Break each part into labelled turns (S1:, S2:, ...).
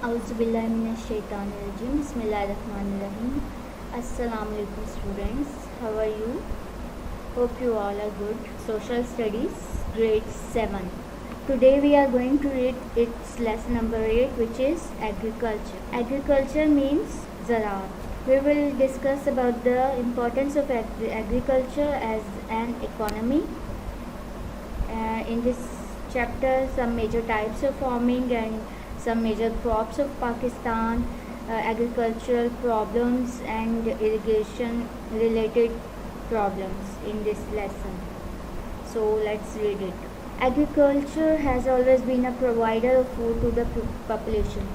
S1: Auzubillahiminash-shaytanir-rajim. Bismillahir-rahmanir-rahim. Assalamualaikum students. How are you? Hope you all are good. Social Studies, Grade 7. Today we are going to read its lesson number 8, which is Agriculture. Agriculture means Zaraat. We will discuss about the importance of agriculture as an economy. In this chapter, some major types of farming and some major crops of Pakistan, agricultural problems and irrigation related problems in this lesson. So let's read it. Agriculture has always been a provider of food to the population.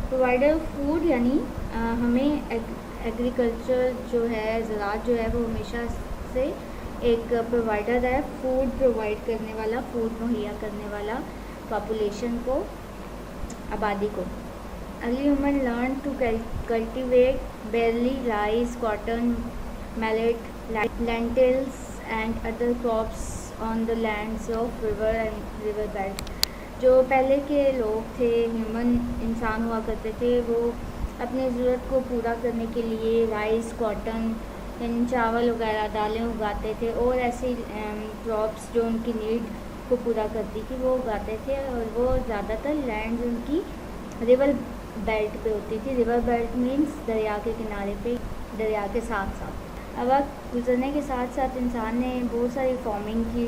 S1: Provider of food यानी हमें agriculture जो है, ज़राअत जो है वो हमेशा से एक प्रोवाइडर है, फूड प्रोवाइड करने वाला, फूड मुहैया करने वाला पॉपुलेशन को, आबादी को. Early human learn to cultivate barley, rice, cotton, millet, lentils and other crops on the lands of river and river belt. जो पहले के लोग थे, ह्यूमन इंसान हुआ करते थे, वो अपनी ज़रूरत को पूरा करने के लिए राइस, कॉटन यानी चावल वगैरह, दालें उगाते थे और ऐसी क्रॉप्स जो उनकी नीड को पूरा करती थी वो उगाते थे. और वो ज़्यादातर लैंड उनकी रिवर बेल्ट पे होती थी. रिवर बेल्ट मीन्स दरिया के किनारे पे, दरिया के साथ साथ. अब वक्त गुजरने के साथ साथ इंसान ने बहुत सारी फार्मिंग की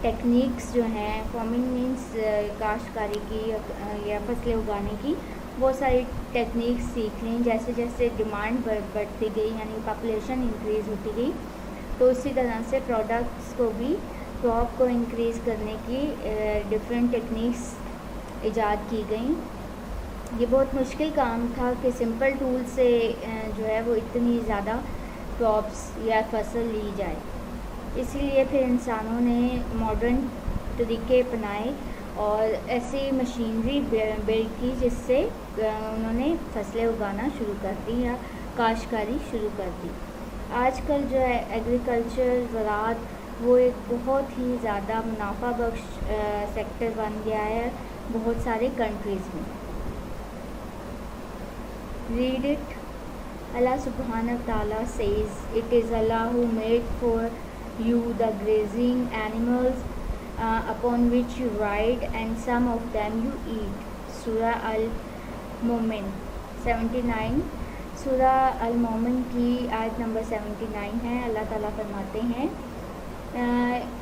S1: टेक्निक्स जो हैं, फार्मिंग मीन्स काश्तकारी की या फसलें उगाने की बहुत सारी टेक्निक्स सीख ली. जैसे जैसे डिमांड बढ़ती गई यानी पॉपुलेशन इंक्रीज़ होती गई, तो उसी तरह से प्रोडक्ट्स को भी, क्रॉप को इंक्रीज़ करने की डिफरेंट टेक्निक्स ईजाद की गई. ये बहुत मुश्किल काम था कि सिंपल टूल से जो है वो इतनी ज़्यादा क्रॉप्स या फसल ली जाए. इसलिए फिर इंसानों ने मॉडर्न तरीके अपनाए और ऐसी मशीनरी बिल्ड की जिससे उन्होंने फसलें उगाना शुरू कर दी या काश्तकारी शुरू कर दी. आजकल जो है एग्रीकल्चर, ज़राअत वो एक बहुत ही ज़्यादा मुनाफा बख्श सेक्टर बन गया है बहुत सारे कंट्रीज़ में. Read it. Allah subhanahu wa ta'ala says, it is Allah who made for you the grazing animals upon which you ride and some of them you eat. Surah Al-Mu'min 79. सूरह अल-मोमिन की आयत number 79 है. अल्लाह ताला फरमाते हैं,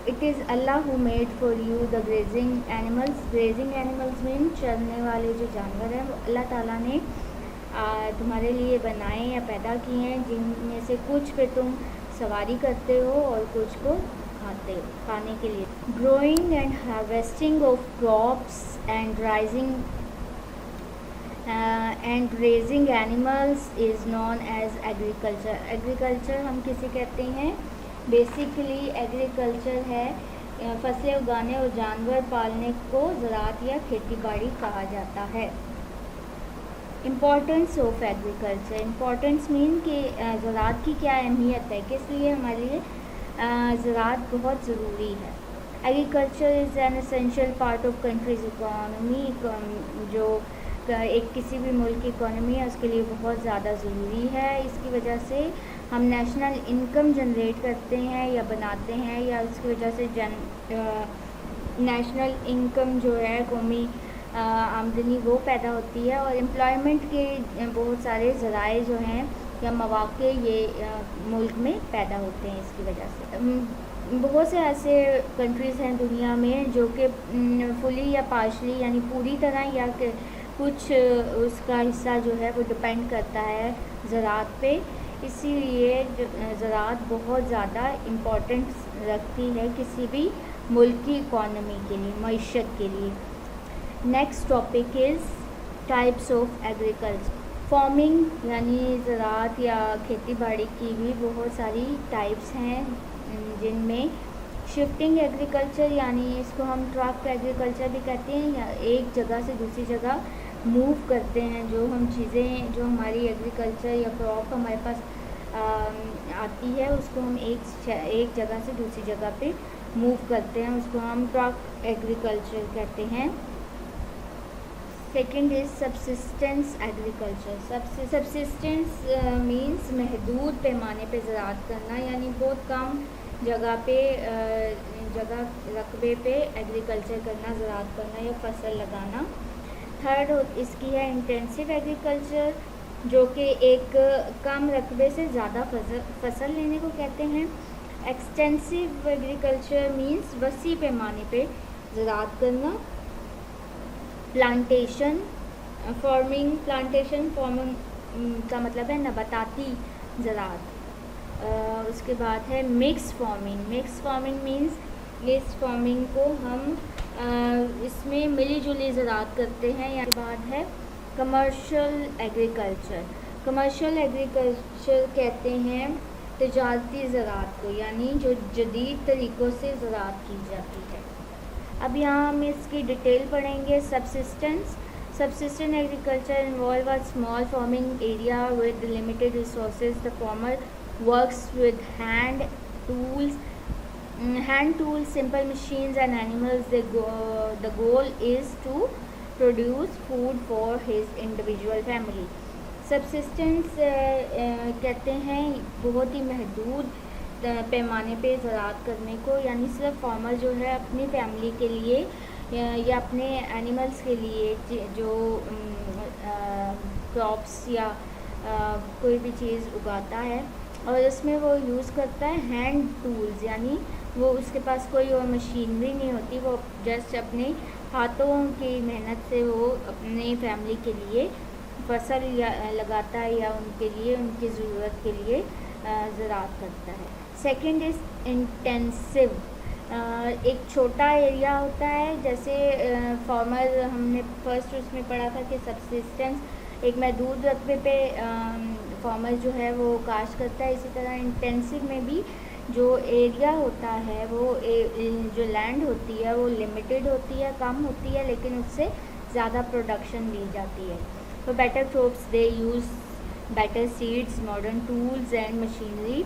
S1: it is Allah who made for you the grazing animals. Grazing animals mean चरने वाले जो जानवर हैं, वो अल्लाह ताला ने तुम्हारे लिए बनाए या पैदा किए हैं, जिनमें से कुछ पे तुम सवारी करते हो और कुछ को खाते हो खाने के लिए. Growing and harvesting of crops and raising animals is known as agriculture. Agriculture हम किसे कहते हैं? बेसिकली एग्रीकल्चर है फसलें उगाने और जानवर पालने को ज़राअत या खेती बाड़ी कहा जाता है. Importance of agriculture. Importance mean कि ज़राअत की क्या अहमियत है, किस लिए हमारे लिए ज़राअत बहुत ज़रूरी है. Agriculture is an essential part of countries economy. जो एक किसी भी मुल्क की इकोनॉमी है उसके लिए बहुत ज़्यादा ज़रूरी है. इसकी वजह से हम नेशनल इनकम जनरेट करते हैं या बनाते हैं, या उसकी वजह से नेशनल इनकम जो है, कौमी आमदनी वो पैदा होती है. और एम्प्लॉयमेंट के बहुत सारे ज़राए जो हैं या मौक़े ये मुल्क में पैदा होते हैं. इसकी वजह से बहुत से ऐसे कंट्रीज़ हैं दुनिया में जो कि फुली या पार्शली यानी पूरी तरह या कुछ उसका हिस्सा जो है वो डिपेंड करता है ज़राअत पे. इसीलिए ज़राअत बहुत ज़्यादा इम्पोर्टेंस रखती है किसी भी मुल्क की इकॉनमी के लिए, मईशत के लिए. Next topic is types of agriculture. Farming यानी ज़राअत या खेती बाड़ी की भी बहुत सारी टाइप्स हैं, जिनमें शिफ्टिंग एग्रीकल्चर यानी इसको हम ट्रक एग्रीकल्चर भी कहते हैं, या एक जगह से दूसरी जगह मूव करते हैं. जो हम चीज़ें जो हमारी एग्रीकल्चर या क्रॉप हमारे पास आती है उसको हम एक जगह से दूसरी जगह पे मूव करते हैं, उसको हम ट्रक एग्रीकल्चर कहते हैं. Second is subsistence agriculture. Subsistence means महदूद पैमाने पे ज़राअत करना, यानी बहुत कम जगह रकबे पे एग्रीकल्चर करना, ज़राअत करना या फसल लगाना। थर्ड इसकी है इंटेंसिव एग्रीकल्चर, जो कि एक कम रकबे से ज़्यादा फसल लेने को कहते हैं। एक्सटेंसिव एग्रीकल्चर मीन्स वसी पैमाने पे ज़राअत करना। प्लांटेशन फार्मिंग का मतलब है नबाताती ज़राअत। उसके बाद है मिक्स फार्मिंग मीन्स इस फार्मिंग को हम इसमें मिली जुली ज़राअत करते हैं। इसके बाद है कमर्शियल एग्रीकल्चर कहते हैं तिजारती ज़राअत को, यानी जो जदीद तरीक़ों से ज़राअत की जाती है। अब यहाँ हम इसकी डिटेल पढ़ेंगे। Subsistence agriculture involve a small farming area with limited resources. The farmer works with hand tools, simple machines and animals. The goal is to produce food for his individual family. Subsistence कहते हैं बहुत ही महदूद पैमाने पे ज़राअत करने को, यानी सिर्फ फार्मर जो है अपनी फैमिली के लिए या अपने एनिमल्स के लिए जो क्रॉप्स या कोई भी चीज़ उगाता है, और इसमें वो यूज़ करता है हैंड टूल्स, यानी वो उसके पास कोई और मशीनरी नहीं होती, वो जस्ट अपने हाथों की मेहनत से वो अपने फैमिली के लिए फसल लगाता है या उनके लिए उनकी ज़रूरत के लिए ज़राअत करता है। Second is intensive. एक छोटा एरिया होता है, जैसे फार्मर हमने फर्स्ट उसमें पढ़ा था कि सब्सिस्टेंस एक महदूद रकबे पे फार्मर जो है वो काश्त करता है। इसी तरह इंटेंसिव में भी जो एरिया होता है वो जो लैंड होती है वो लिमिटेड होती है, कम होती है, लेकिन उससे ज़्यादा प्रोडक्शन दी जाती है। For better crops they use better seeds, modern tools and machinery.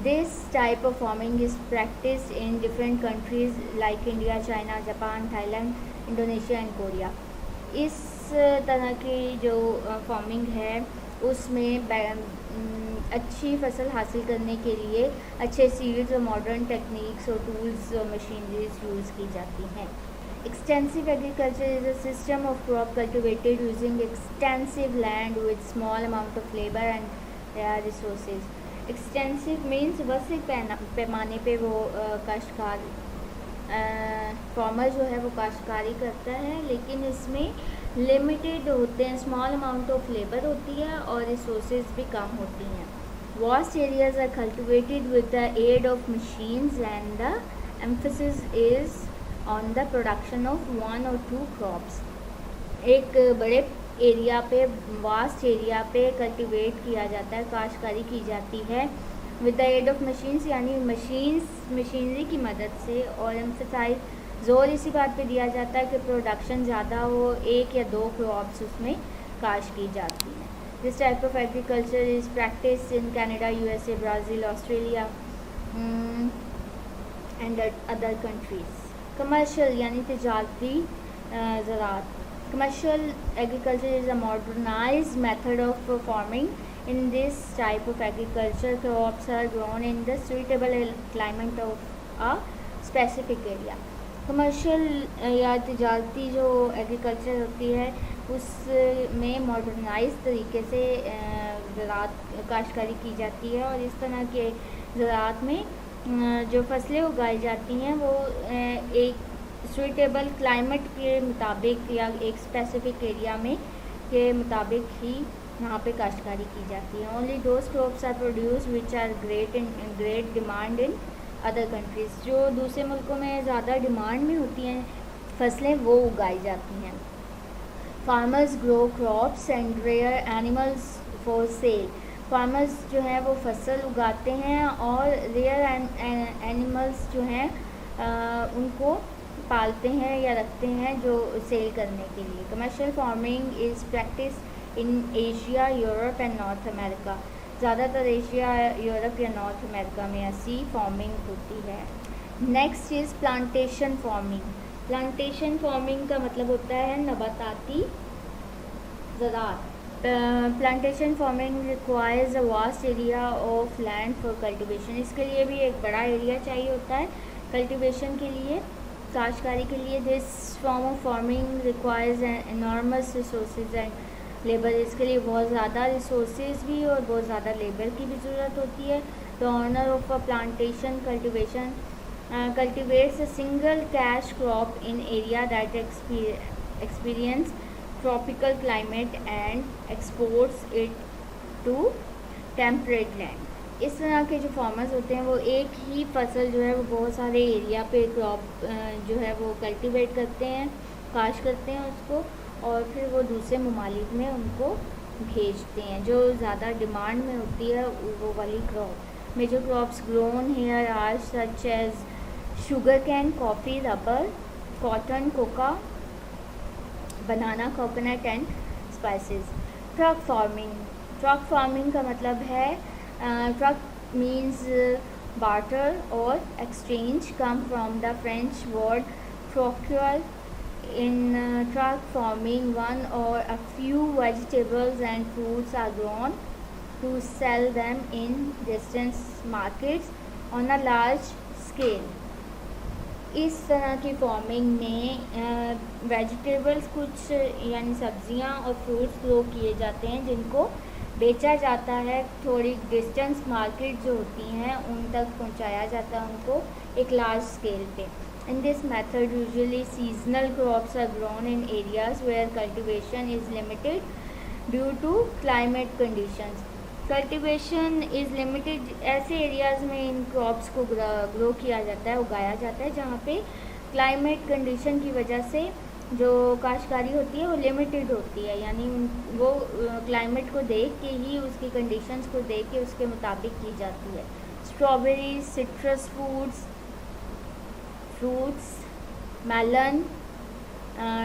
S1: This type of farming is practiced in different countries like India, China, Japan, Thailand, Indonesia and Korea. इस तरह की जो फार्मिंग है उसमें अच्छी फसल हासिल करने के लिए अच्छे सीड्स और मॉडर्न टेक्निक्स और टूल्स और मशीनरीज यूज़ की जाती हैं। Extensive agriculture is a system of crop cultivated using extensive land with small amount of labor and resources. Extensive means वसी पैमाने पे वो काश्तकार फार्मर जो है वो काश्तकारी करता है, लेकिन इसमें लिमिटेड होते हैं, स्मॉल अमाउंट ऑफ लेबर होती है और रिसोर्सेज भी कम होती हैं। Vast areas are cultivated with the aid of machines and the emphasis is on the production of 1 or 2 crops. एक बड़े एरिया पे, वास्ट एरिया पे कल्टिवेट किया जाता है, काश्तकारी की जाती है with the aid of machines, यानी मशीनरी की मदद से, और एम्फसाइज ज़ोर इसी बात पे दिया जाता है कि प्रोडक्शन ज़्यादा हो, 1 या 2 क्रॉप्स उसमें काश्त की जाती हैं। This type of agriculture is practice in Canada, USA, Brazil, Australia and other countries. Commercial यानी तिजारती ज़राअत। Commercial agriculture is a modernized method of farming. In this type of agriculture crops are grown in the suitable climate of a specific area. Commercial या तिजारती जो agriculture होती है उसमें modernise तरीके से ज़राअत काश्तकारी की जाती है, और इस तरह के ज़राअत में जो फसलें उगाई जाती हैं वो एक सुइटेबल क्लाइमेट के मुताबिक या एक स्पेसिफिक एरिया में के मुताबिक ही यहाँ पे काश्तकारी की जाती है। Only those crops are produce which are great demand in other countries. जो दूसरे मुल्कों में ज़्यादा डिमांड में होती हैं फसलें वो उगाई जाती हैं। Farmers grow crops and rear animals for sale. Farmers जो हैं वो फसल उगाते हैं और रेयर एनिमल्स जो हैं उनको पालते हैं या रखते हैं जो सेल करने के लिए। Commercial farming is practice in Asia, Europe and North America. ज़्यादातर एशिया, यूरोप या नॉर्थ अमेरिका में ऐसी फार्मिंग होती है। Next is plantation farming. Plantation farming का मतलब होता है नबाताती ज़राअत। Plantation farming requires a vast area of land for cultivation. इसके लिए भी एक बड़ा एरिया चाहिए होता है कल्टीवेशन के लिए, काश्तकारी के लिए। This form of farming requires enormous resources and labour. इसके लिए बहुत ज़्यादा रिसोर्सेज भी और बहुत ज़्यादा लेबर की भी ज़रूरत होती है। The owner of a plantation cultivation cultivates a single cash crop in area that experience tropical climate and exports it to temperate land। इस तरह के जो फार्मर्स होते हैं वो एक ही फसल जो है वो बहुत सारे एरिया पे क्रॉप जो है वो कल्टीवेट करते हैं, काश करते हैं उसको, और फिर वो दूसरे ममालिक में उनको भेजते हैं जो ज़्यादा डिमांड में होती है वो वाली crop. Major crops grown here are such as sugar cane, coffee, rubber, cotton, coca, banana, coconut and spices. Truck farming. Truck farming का मतलब है ट्रक मीन्स बार्टर और exchange, come from the French word ट्रोक्यूअल। In truck farming, one or a few vegetables and fruits are grown to sell them in distant markets on a large scale। इस तरह की farming में vegetables कुछ यानी सब्जियां और फ्रूट्स ग्रो किए जाते हैं जिनको बेचा जाता है, थोड़ी डिस्टेंस मार्केट जो होती हैं उन तक पहुंचाया जाता है उनको एक लार्ज स्केल पे। In this method, usually seasonal crops are grown in areas where cultivation is limited due to climate conditions। Cultivation is limited, ऐसे एरियाज़ में इन क्रॉप्स को ग्रो किया जाता है, उगाया जाता है जहाँ पे क्लाइमेट कंडीशन की वजह से जो काश्तकारी होती है वो लिमिटेड होती है, यानी वो क्लाइमेट को देख के ही, उसकी कंडीशंस को देख के उसके मुताबिक की जाती है। Strawberries, citrus fruits, melon,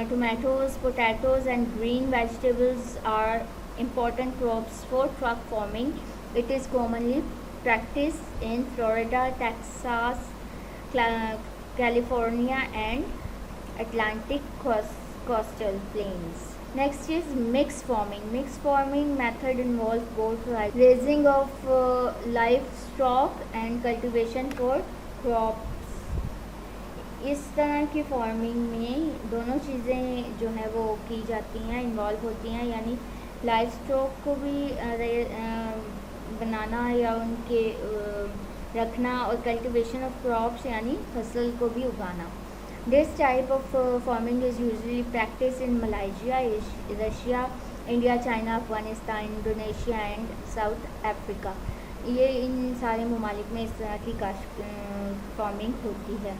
S1: tomatoes, potatoes and green vegetables are important crops for truck farming। It is commonly practiced in Florida, Texas, California and Atlantic coastal plains। Next is mixed farming। Mixed farming method involves both raising of livestock and cultivation for crops। इस तरह की farming में दोनों चीज़ें जो है वो की जाती हैं, इन्वॉल्व होती हैं, यानी लाइव स्टॉक को भी बनाना या उनके रखना, और कल्टीवेशन ऑफ क्रॉप्स यानी फसल को भी उगाना। This type of farming is usually practice in Malaysia, Russia, India, China, Afghanistan, Indonesia and south Africa. ये इन सारे ममालिक में इस तरह की फार्मिंग होती है।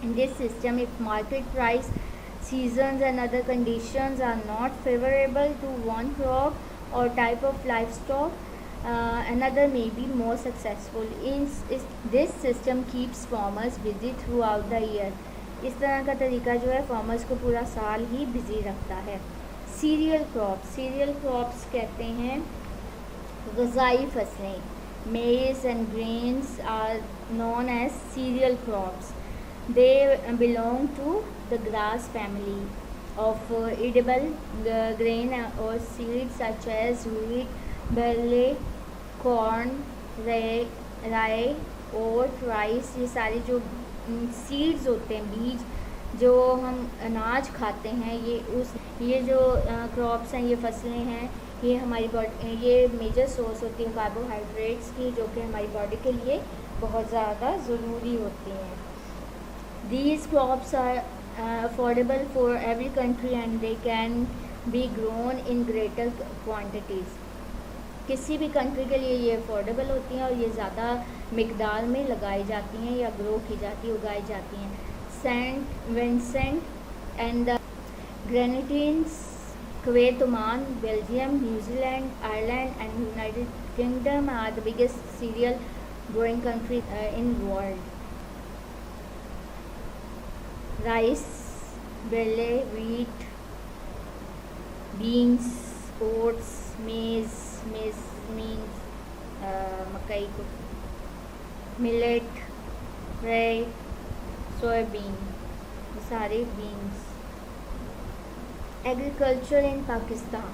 S1: In this system, if market price, seasons and other conditions are not favorable to one crop or type of livestock, another may be more successful। This system keeps farmers busy throughout the year। इस तरह का तरीका जो है farmers को पूरा साल ही busy रखता है। Cereal crops. सीरियल क्रॉप्स कहते हैं ग़िज़ाई फसलें। Maize and grains are known as cereal crops। They belong to the grass family of edible grain or seeds such as wheat, barley, corn, rye, oat, rice। ये सारे जो seeds होते हैं, बीज जो हम अनाज खाते हैं, ये जो क्रॉप्स हैं, ये फसलें हैं, ये हमारी बॉडी, ये मेजर सोर्स होती है कार्बोहाइड्रेट्स की, जो कि हमारी बॉडी के लिए बहुत ज़्यादा ज़रूरी होती हैं। These crops are affordable for every country and they can be grown in greater quantities। किसी भी कंट्री के लिए ये अफोर्डेबल होती हैं और ये ज़्यादा मिकदार में लगाई जाती हैं या ग्रो की जाती है, उगाई जाती हैं। Saint Vincent and the Grenadines, Kuwait, Oman, Belgium, New Zealand, Ireland and United Kingdom are the biggest cereal growing country in world. Rice, barley, wheat, beans, oats, maize means मकई को, millet, rye, soybean, सारे beans. Agriculture in Pakistan.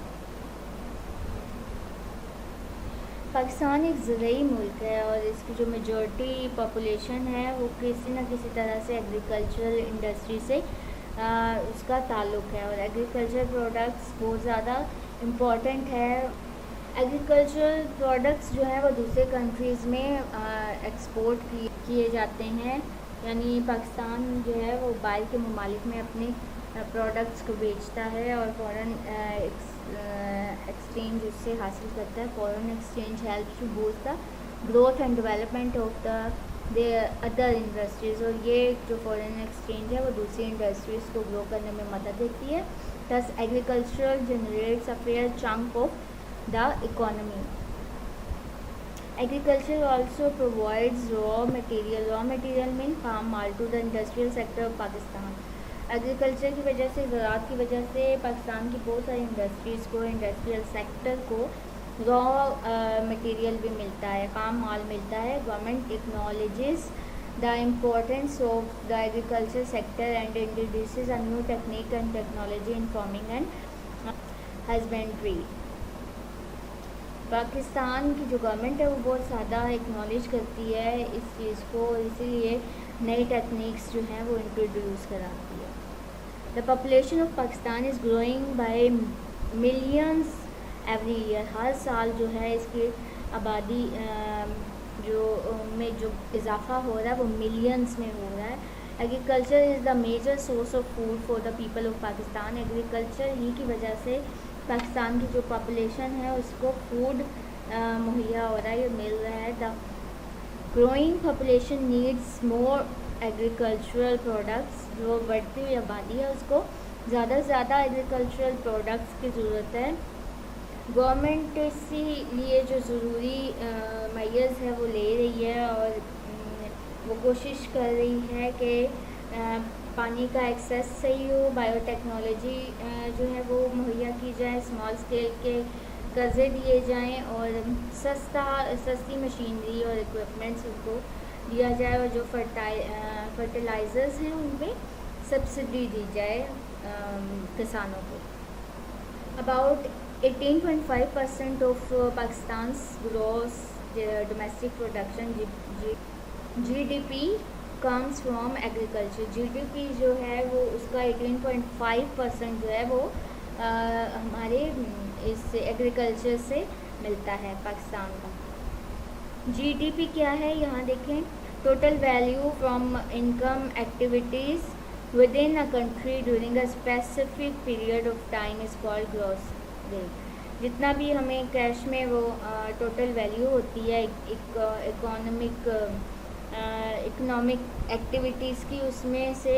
S1: Pakistan एक ज़रूरी मुल्क है और इसकी जो मेजॉरिटी पॉपुलेशन है वो किसी न किसी तरह से एग्रीकल्चरल इंडस्ट्री से उसका ताल्लुक़ है और एग्रीकल्चर प्रोडक्ट्स बहुत ज़्यादा इम्पॉर्टेंट है। एग्रीकल्चरल प्रोडक्ट्स जो है वो दूसरे कंट्रीज़ में एक्सपोर्ट किए जाते हैं, यानी पाकिस्तान जो है वो बाहर के ममालिक में अपने प्रोडक्ट्स को बेचता है और फ़ॉरेन एक्सचेंज उससे हासिल करता है। Foreign exchange help to boost the growth and development of the other industries, और ये जो फ़ॉरेन एक्सचेंज है वो दूसरी इंडस्ट्रीज़ को ग्रो करने में मदद देती है। Thus agriculture generates a fair chunk of the economy. Agriculture also provides raw material. Raw material mean palm oil to the industrial sector of Pakistan. Agriculture की वजह से, ज़राअत की वजह से पाकिस्तान की बहुत सारी इंडस्ट्रीज़ को, इंडस्ट्रियल सेक्टर को रॉ मटेरियल भी मिलता है, पाम ऑयल मिलता है। Government acknowledges the importance of the agriculture sector and introduces a new technique and technology in farming and husbandry. Pakistan की जो गवर्नमेंट है वो बहुत ज़्यादा एक्नॉलेज करती है इस चीज़ को, इसीलिए नई टेक्निक्स जो हैं वो इंट्रोड्यूस कराती है। The population of Pakistan is growing by millions every year. हर साल जो है इसकी आबादी जो इजाफा हो रहा है वो मिलियंस में हो रहा है। Agriculture is the major source of food for the people of Pakistan. Agriculture ही की वजह से पाकिस्तान की जो पॉपुलेशन है उसको फूड मुहैया हो रहा है, ये मिल रहा है। The growing population needs more agricultural products. जो बढ़ती हुई आबादी है उसको ज़्यादा से ज़्यादा एग्रीकल्चरल प्रोडक्ट्स की ज़रूरत है। गवर्नमेंट इसीलिए जो ज़रूरी मेजर्स है वो ले रही है और वो कोशिश कर रही है कि पानी का एक्सेस सही हो, बायोटेक्नोलॉजी जो है वो मुहैया की जाए, स्मॉल स्केल के कर्ज़े दिए जाएं और सस्ती मशीनरी और इक्विपमेंट्स उनको दिया जाए और जो फर्टिलाइज़र्स हैं उन पर सब्सिडी दी जाए किसानों को। About 18.5% of Pakistan's gross domestic production GDP comes from agriculture. GDP जो है वो उसका 18.5% जो है वो हमारे इस एग्रीकल्चर से मिलता है पाकिस्तान का। GDP क्या है यहाँ देखें, total value from income activities with in a country during a specific period of time is called gross wealth. जितना भी हमें कैश में वो टोटल वैल्यू होती है इकोनॉमिक एक्टिविटीज़ की, उसमें से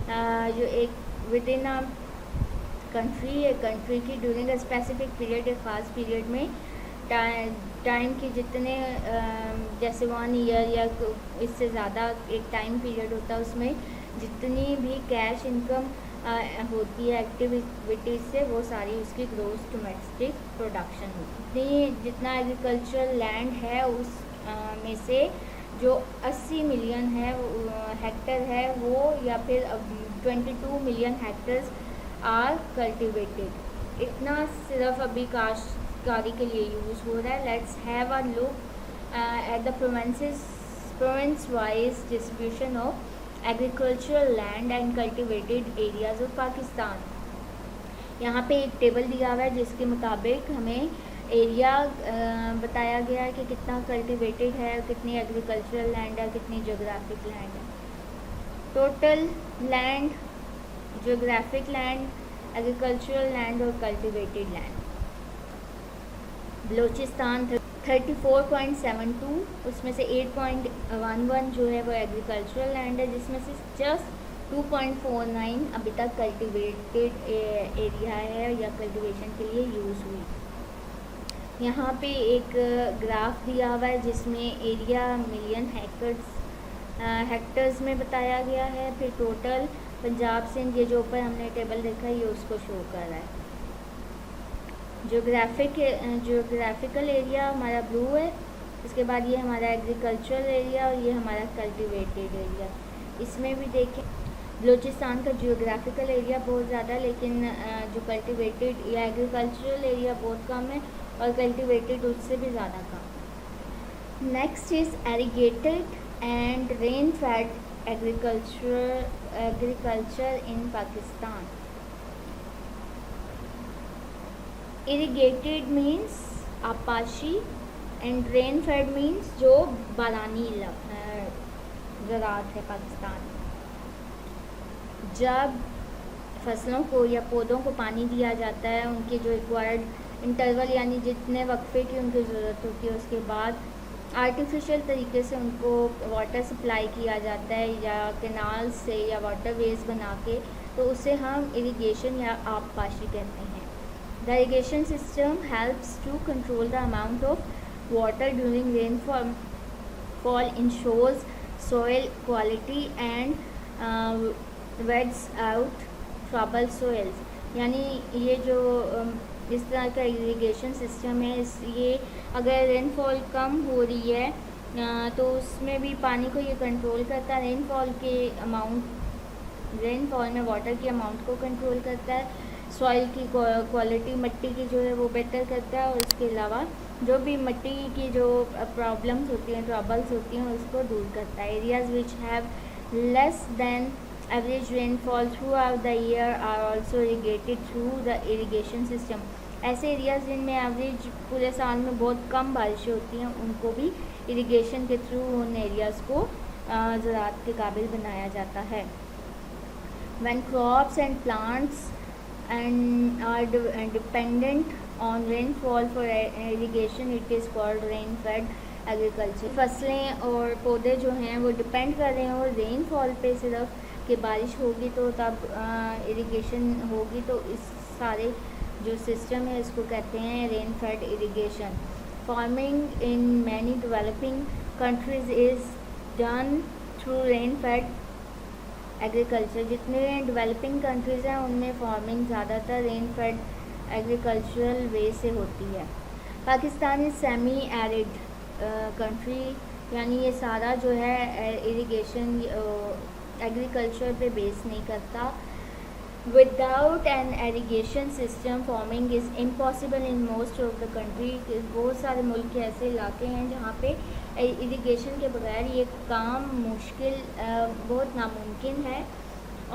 S1: जो एक विद इन अ कंट्री की ड्यूरिंग अ स्पेसिफिक पीरियड, एक ख़ास पीरियड में टाइम की जितने जैसे 1 ईयर या इससे ज़्यादा एक टाइम पीरियड होता है, उसमें जितनी भी कैश इनकम होती है एक्टिविटीज़ से वो सारी उसकी ग्रोस डोमेस्टिक प्रोडक्शन होती है। जितना एग्रीकल्चरल लैंड है उस में से जो 80 मिलियन है हेक्टर है वो, या फिर 22 मिलियन हेक्टर्स आर कल्टिवेटेड। इतना सिर्फ अभी काश्तकारी के लिए यूज़ हो रहा है। Let's have a look at the province wise distribution of agricultural land and cultivated areas of Pakistan. यहाँ पे एक टेबल दिया हुआ है जिसके मुताबिक हमें एरिया बताया गया है कि कितना कल्टिवेटेड है, कितनी एग्रीकल्चरल लैंड है, कितनी ज्योग्राफिक लैंड है। Total land, geographic land, agricultural land और कल्टिवेटेड लैंड। बलूचिस्तान 34.72, उसमें से 8.11 जो है वो एग्रीकल्चरल लैंड है, जिसमें से जस्ट 2.49 अभी तक कल्टिवेटेड एरिया है या कल्टिवेशन के लिए यूज़ हुई। यहाँ पे एक ग्राफ दिया हुआ है जिसमें एरिया मिलियन हेक्टर्स में बताया गया है। फिर टोटल पंजाब सिंध, ये जो ऊपर हमने टेबल देखा है ये उसको शो कर रहा है। ज्योग्राफिकल एरिया हमारा ब्लू है, इसके बाद ये हमारा एग्रीकल्चरल एरिया और ये हमारा कल्टिवेटेड एरिया। इसमें भी देखें बलूचिस्तान का जियोग्राफिकल एरिया बहुत ज़्यादा है, लेकिन जो कल्टिवेटेड या एग्रीकल्चरल एरिया बहुत कम है, और कल्टिवेटेड उससे भी ज़्यादा कम। Next is irrigated and rain fed agriculture in Pakistan. Irrigated means आपाशी एंड रेन फेड मीन्स जो बारानी ज़राअत है पाकिस्तान। जब फसलों को या पौधों को पानी दिया जाता है, उनके जो रिक्वायर्ड इंटरवल यानी जितने वक्फे की उनकी ज़रूरत होती है, उसके बाद आर्टिफिशियल तरीके से उनको वाटर सप्लाई किया जाता है या कैनाल से या वाटर वेज बना के, तो उसे हम इरिगेशन या आबपाशी कहते हैं। The irrigation system helps to control the amount of water during rainfall, ensures soil quality and weeds out trouble soils। यानी ये जो इस तरह का इरिगेशन सिस्टम है, ये अगर रेनफॉल कम हो रही है तो उसमें भी पानी को ये कंट्रोल करता है। रेनफॉल में वाटर के अमाउंट को कंट्रोल करता है, सॉइल की क्वालिटी मिट्टी की जो है वो बेहतर करता है, और इसके अलावा जो भी मिट्टी की जो प्रॉब्लम्स होती हैं, ट्रबल्स होती हैं, उसको दूर करता है। Areas which have less than average rainfall throughout the year are also irrigated through the irrigation system. ऐसे एरियाज़ जिनमें एवरेज पूरे साल में बहुत कम बारिशें होती हैं, उनको भी इरीगेशन के थ्रू उन एरियाज़ को ज़राअत के काबिल बनाया जाता है। When crops and plants and are dependent on rainfall for irrigation, it is called rain fed agriculture। फसलें और पौधे जो हैं वो डिपेंड कर रहे हैं और रेनफॉल पे सिर्फ कि बारिश होगी तो तब इरिगेशन होगी, तो इस सारे जो सिस्टम है इसको कहते हैं rain fade irrigation. Farming in many developing countries is done through rain fed agriculture. जितने डेवलपिंग कंट्रीज़ हैं उनमें फार्मिंग ज़्यादातर रेन फेड एग्रीकल्चरल वे से होती है। Pakistan is semi arid country, यानी ये सारा जो है इरिगेशन एग्रीकल्चर पे बेस नहीं करता। Without an irrigation system farming is impossible in most of the country. बहुत सारे मुल्क के ऐसे इलाके हैं जहाँ पे इरिगेशन के बगैर ये काम मुश्किल, बहुत नामुमकिन है।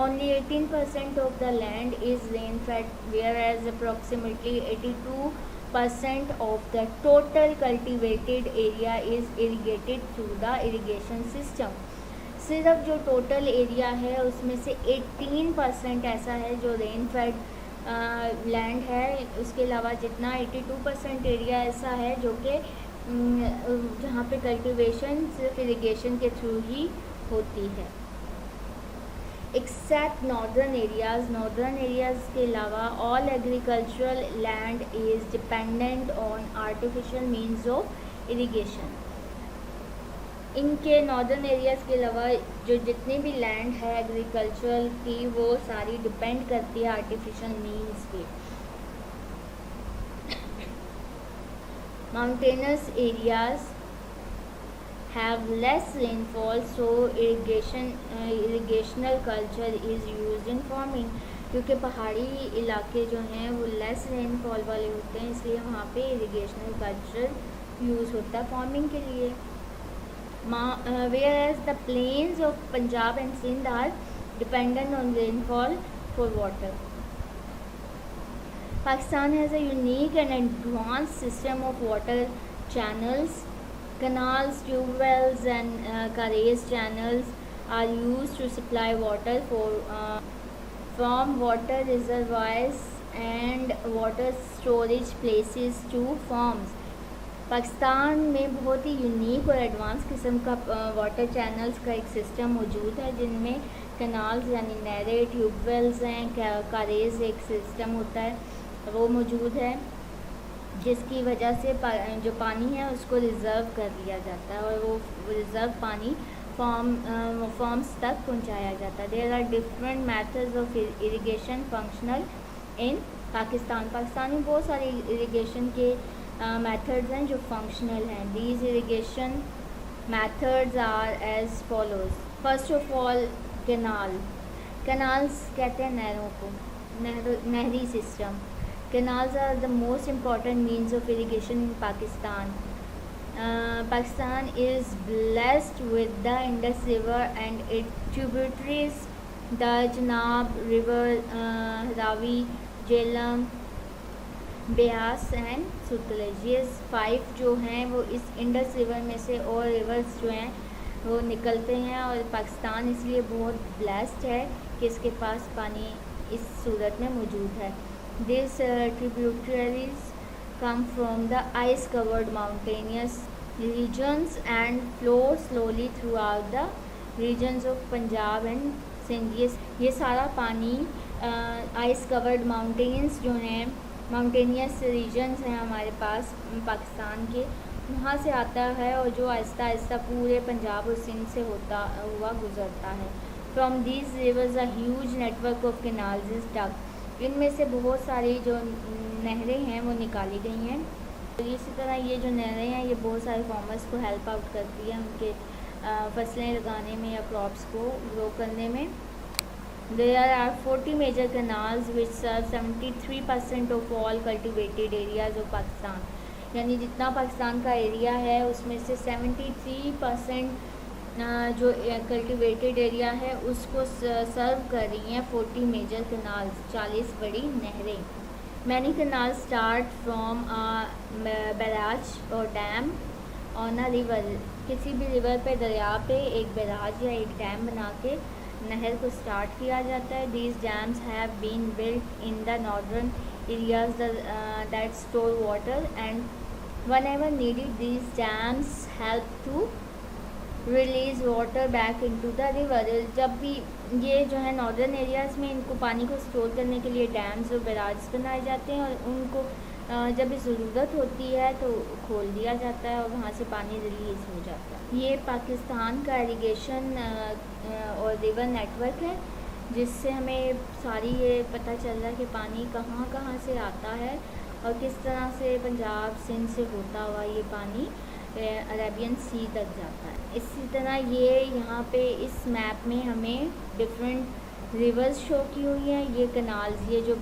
S1: Only 18% of the land is rain fed, whereas approximately 82% of the total cultivated area is irrigated through the irrigation system। सिर्फ जो टोटल एरिया है उसमें से 18% ऐसा है जो रेन फेड लैंड है, उसके अलावा जितना 82% एरिया ऐसा है जो कि जहाँ पे कल्टीवेशन सिर्फ इरिगेशन के थ्रू ही होती है। एक्सेप्ट नॉर्दर्न एरियाज़ के अलावा all agricultural land is dependent on artificial means of irrigation. इनके नॉर्दर्न एरियाज़ के अलावा जो जितनी भी लैंड है एग्रीकल्चरल की, वो सारी डिपेंड करती है आर्टिफिशियल मीन्स पे। Mountainous areas have less rainfall, so irrigational culture is used in farming। क्योंकि पहाड़ी इलाके जो हैं वो लेस रेनफॉल वाले होते हैं, इसलिए वहाँ पे इरिगेशनल कल्चर यूज़ होता है फार्मिंग के लिए। whereas the plains of Punjab and Sindh are dependent on rainfall for water। Pakistan has a unique and advanced system of water channels। Canals, tube wells and carriage channels are used to supply water from water reservoirs and water storage places to farms। Pakistan में बहुत ही unique और advance किस्म का water channels का एक system मौजूद है, जिनमें कैनाल्स यानी नहरें, ट्यूब वेल्स हैं, कैरेज एक सिस्टम होता है वो मौजूद है, जिसकी वजह से जो पानी है उसको रिज़र्व कर लिया जाता है और वो रिज़र्व पानी फार्म्स तक पहुंचाया जाता है। There are different methods of irrigation functional in Pakistan में बहुत सारे इरिगेशन के मेथड्स हैं जो फंक्शनल हैं। These irrigation methods are as follows. First of all canal. Canals कहते हैं नहरों को, नहरी सिस्टम। Canals are the most important means of irrigation in Pakistan. Pakistan is blessed with the Indus River and its tributaries, the Chenab River, Ravi, Jhelum, Beas and Sutlej. ये 5 जो हैं वो इस इंडस रिवर में से, और रिवर्स जो हैं वो निकलते हैं, और पाकिस्तान इसलिए बहुत ब्लेस्ड है कि इसके पास पानी इस सूरत में मौजूद है। This tributaries come from the ice covered mountainous regions and flow slowly throughout the regions of Punjab and Sindh। ये सारा पानी आइस कवर्ड माउंटेन्स जो हैं, माउंटेनियस रीजन्स हैं हमारे पास पाकिस्तान के, वहाँ से आता है, और जो आहिस्ता आहिस्ता पूरे पंजाब और सिंध से होता हुआ गुजरता है। From these rivers a huge network of canals is dug. इनमें से बहुत सारी जो नहरें हैं वो निकाली गई हैं। तो इसी तरह ये जो नहरें हैं ये बहुत सारे फार्मर्स को हेल्प आउट करती है उनके फसलें लगाने में या क्रॉप्स को ग्रो करने में। There are 40 major canals which serve 73% of all cultivated areas of Pakistan. यानी जितना पाकिस्तान का एरिया है उसमें से 73% जो कल्टिवेटेड एरिया है उसको सर्व कर रही हैं 40 मेजर कैनाल्स, 40 बड़ी नहरें। Many canal start from barrage और डैम ऑन अ रिवर। किसी भी रिवर पे, दरिया पे एक बैराज या एक डैम बना के नहर को स्टार्ट किया जाता है। These dams have been built in the northern areas that store water and whenever needed these dams help to release water back into the river. जब भी ये जो है नॉर्दर्न एरियाज़ में इनको पानी को स्टोर करने के लिए डैम्स और बैराज बनाए जाते हैं, और उनको जब भी ज़रूरत होती है तो खोल दिया जाता है और वहाँ से पानी रिलीज़ हो जाता है। ये पाकिस्तान का इरिगेशन और रिवर नेटवर्क है, जिससे हमें सारी ये पता चल रहा है कि पानी कहाँ कहाँ से आता है और किस तरह से पंजाब सिंध से होता हुआ ये पानी अरेबियन सी तक जाता है। इसी तरह ये यहाँ पे इस मैप में हमें डिफरेंट रिवर्स शो की हुई हैं। ये कनाल्स, ये जो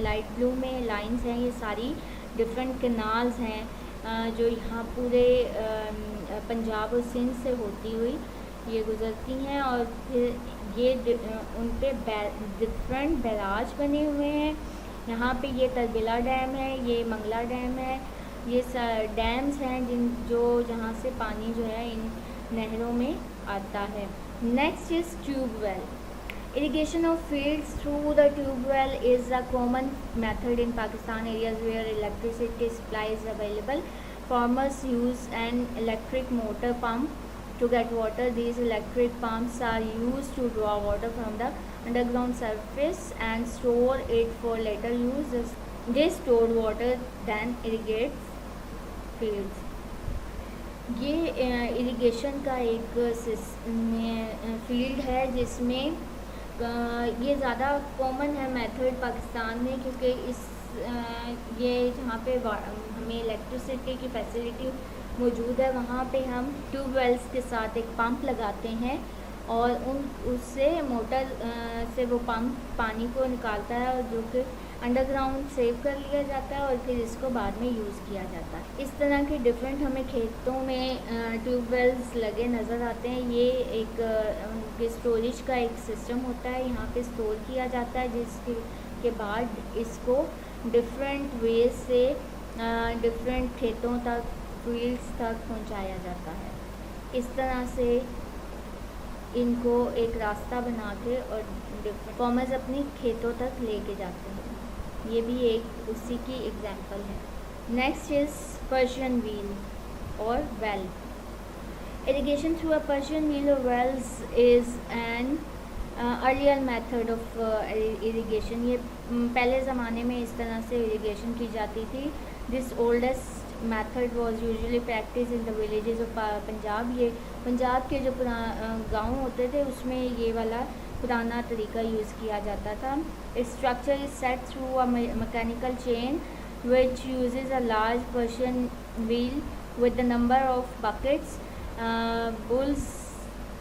S1: लाइट ब्लू में लाइंस हैं, ये सारी डिफरेंट कनाल्स हैं जो यहाँ पूरे पंजाब और सिंध से होती हुई ये गुज़रती हैं, और फिर ये उन पे डिफरेंट बैराज बने हुए हैं। यहाँ पे ये तरबिला डैम है, ये मंगला डैम है, ये डैम्स हैं जहाँ से पानी जो है इन नहरों में आता है। Next is tube well. Irrigation of fields through the tube well is a common method in Pakistan areas where electricity supply is available. Farmers use an electric motor pump to get water. These electric pumps are used to draw water from the underground surface and store it for later use. This stored water then irrigates fields. ये irrigation का एक field है जिसमें ये ज़्यादा common है method Pakistan में, क्योंकि ये जहाँ पे हमें इलेक्ट्रिसिटी की फैसिलिटी मौजूद है वहाँ पे हम ट्यूबवेल्स के साथ एक पंप लगाते हैं, और उससे मोटर से वो पंप पानी को निकालता है, और जो कि अंडरग्राउंड सेव कर लिया जाता है और फिर इसको बाद में यूज़ किया जाता है। इस तरह के डिफरेंट हमें खेतों में ट्यूबवेल्स लगे नज़र आते हैं। ये एक स्टोरेज का एक सिस्टम होता है, यहाँ पे स्टोर किया जाता है, जिसके बाद इसको डिफरेंट वेज से डिफरेंट खेतों तक, फील्ड्स तक पहुँचाया जाता है। इस तरह से इनको एक रास्ता बना के और डिफरेंट फार्मर्स अपने खेतों तक लेके जाते हैं। ये भी एक उसी की एग्जांपल है। नेक्स्ट इज़ पर्शियन व्हील और well. Irrigation through a Persian wheel और wells is an earlier method of irrigation. ये पहले ज़माने में इस तरह से इरिगेशन की जाती थी। This oldest method was usually practice in the villages of Punjab. ये पंजाब के जो गाँव होते थे उसमें ये वाला पुराना तरीका यूज़ किया जाता था। Its structure is set through a mechanical chain which usage a large Persian wheel with the number of buckets. Bulls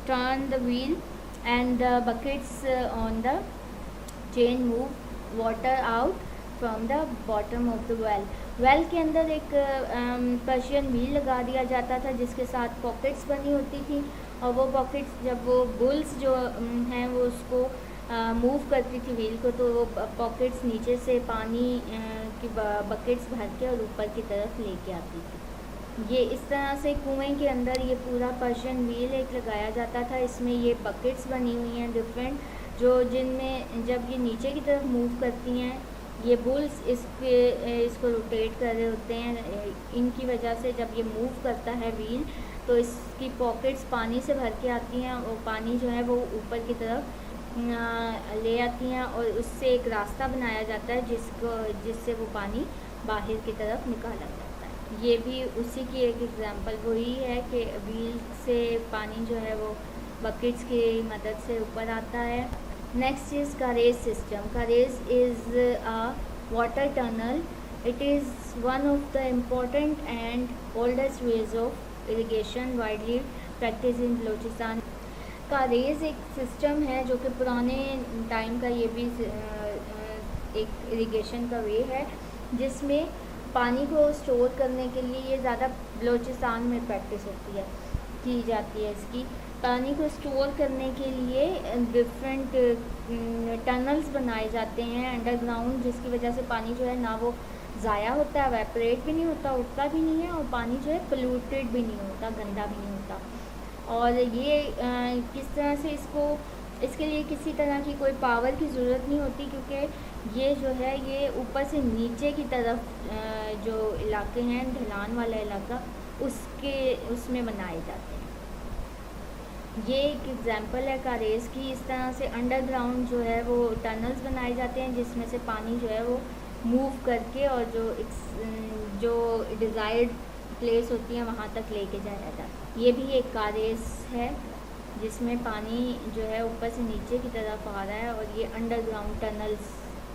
S1: turn the wheel and the buckets on the chain move water out from the bottom of the well के अंदर एक Persian wheel लगा दिया जाता था जिसके साथ pockets बनी होती थी, और वो पॉकेट्स जब वो बुल्स जो हैं वो उसको मूव करती थी व्हील को, तो वो पॉकेट्स नीचे से पानी की बकेट्स भर के और ऊपर की तरफ लेके आती थी। ये इस तरह से कुएं के अंदर ये पूरा पर्शियन व्हील एक लगाया जाता था। इसमें ये बकेट्स बनी हुई हैं डिफरेंट, जो जिनमें जब ये नीचे की तरफ मूव करती हैं, ये बुल्स इसको रोटेट कर रहे होते हैं, इनकी वजह से जब ये मूव करता है व्हील तो इसकी पॉकेट्स पानी से भर के आती हैं और पानी जो है वो ऊपर की तरफ ले आती हैं और उससे एक रास्ता बनाया जाता है जिससे वो पानी बाहर की तरफ निकाला जाता है। ये भी उसी की एक एग्जांपल वही है कि व्हील से पानी जो है वो बकेट्स की मदद से ऊपर आता है। Next is karez system. Karez is a water tunnel. It is one of the important and oldest ways of irrigation widely practice in Balochistan. कारेज एक सिस्टम है जो कि पुराने टाइम का ये भी एक इरिगेशन का वे है जिसमें पानी को स्टोर करने के लिए ये ज़्यादा बलूचिस्तान में प्रैक्टिस होती है, की जाती है। इसकी पानी को स्टोर करने के लिए डिफरेंट टनल्स बनाए जाते हैं अंडरग्राउंड, जिसकी वजह से पानी जो है ना वो ज़ाया होता है, एवेपोरेट भी नहीं होता, उड़ता भी नहीं है, और पानी जो है पोल्यूटेड भी नहीं होता, गंदा भी नहीं होता। और ये किस तरह से इसके लिए किसी तरह की कोई पावर की ज़रूरत नहीं होती, क्योंकि ये जो है ये ऊपर से नीचे की तरफ जो इलाके हैं ढलान वाला इलाका उसमें बनाए जाते हैं। ये एक एग्जांपल है कारेज की। इस तरह से अंडरग्राउंड जो है वो टनल्स बनाए जाते हैं जिसमें से पानी जो है वो मूव करके और जो डिज़ायर्ड प्लेस होती है वहाँ तक लेके जाया जाता है। ये भी एक कारेज है जिसमें पानी जो है ऊपर से नीचे की तरफ आ रहा है और ये अंडरग्राउंड टनल्स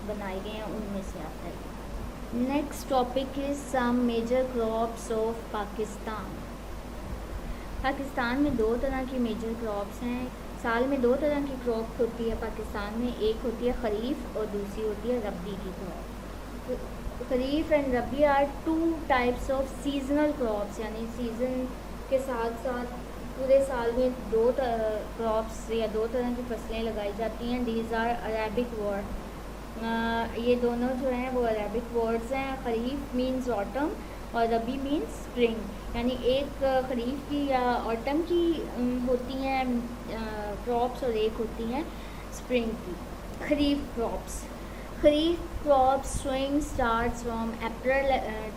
S1: बनाए गए हैं, उनमें से आता है। Next topic is some major crops of Pakistan. Pakistan में दो तरह की मेजर क्रॉप्स हैं। साल में दो तरह की क्रॉप होती है पाकिस्तान में, एक होती है ख़रीफ और दूसरी होती है रबी की crop. Kharif and rabi are two types of seasonal crops, यानी सीज़न के साथ साथ पूरे साल में दो क्रॉप्स या दो तरह की फसलें लगाई जाती हैं। These are Arabic word. ये दोनों जो हैं वो अरेबिक वर्ड्स हैं। ख़रीफ मीन्स ऑटम और रबी मीन्स स्प्रिंग, यानी एक ख़रीफ की या ऑटम की होती हैं क्रॉप्स और एक होती हैं स्प्रिंग की। Kharif crops sowing starts from April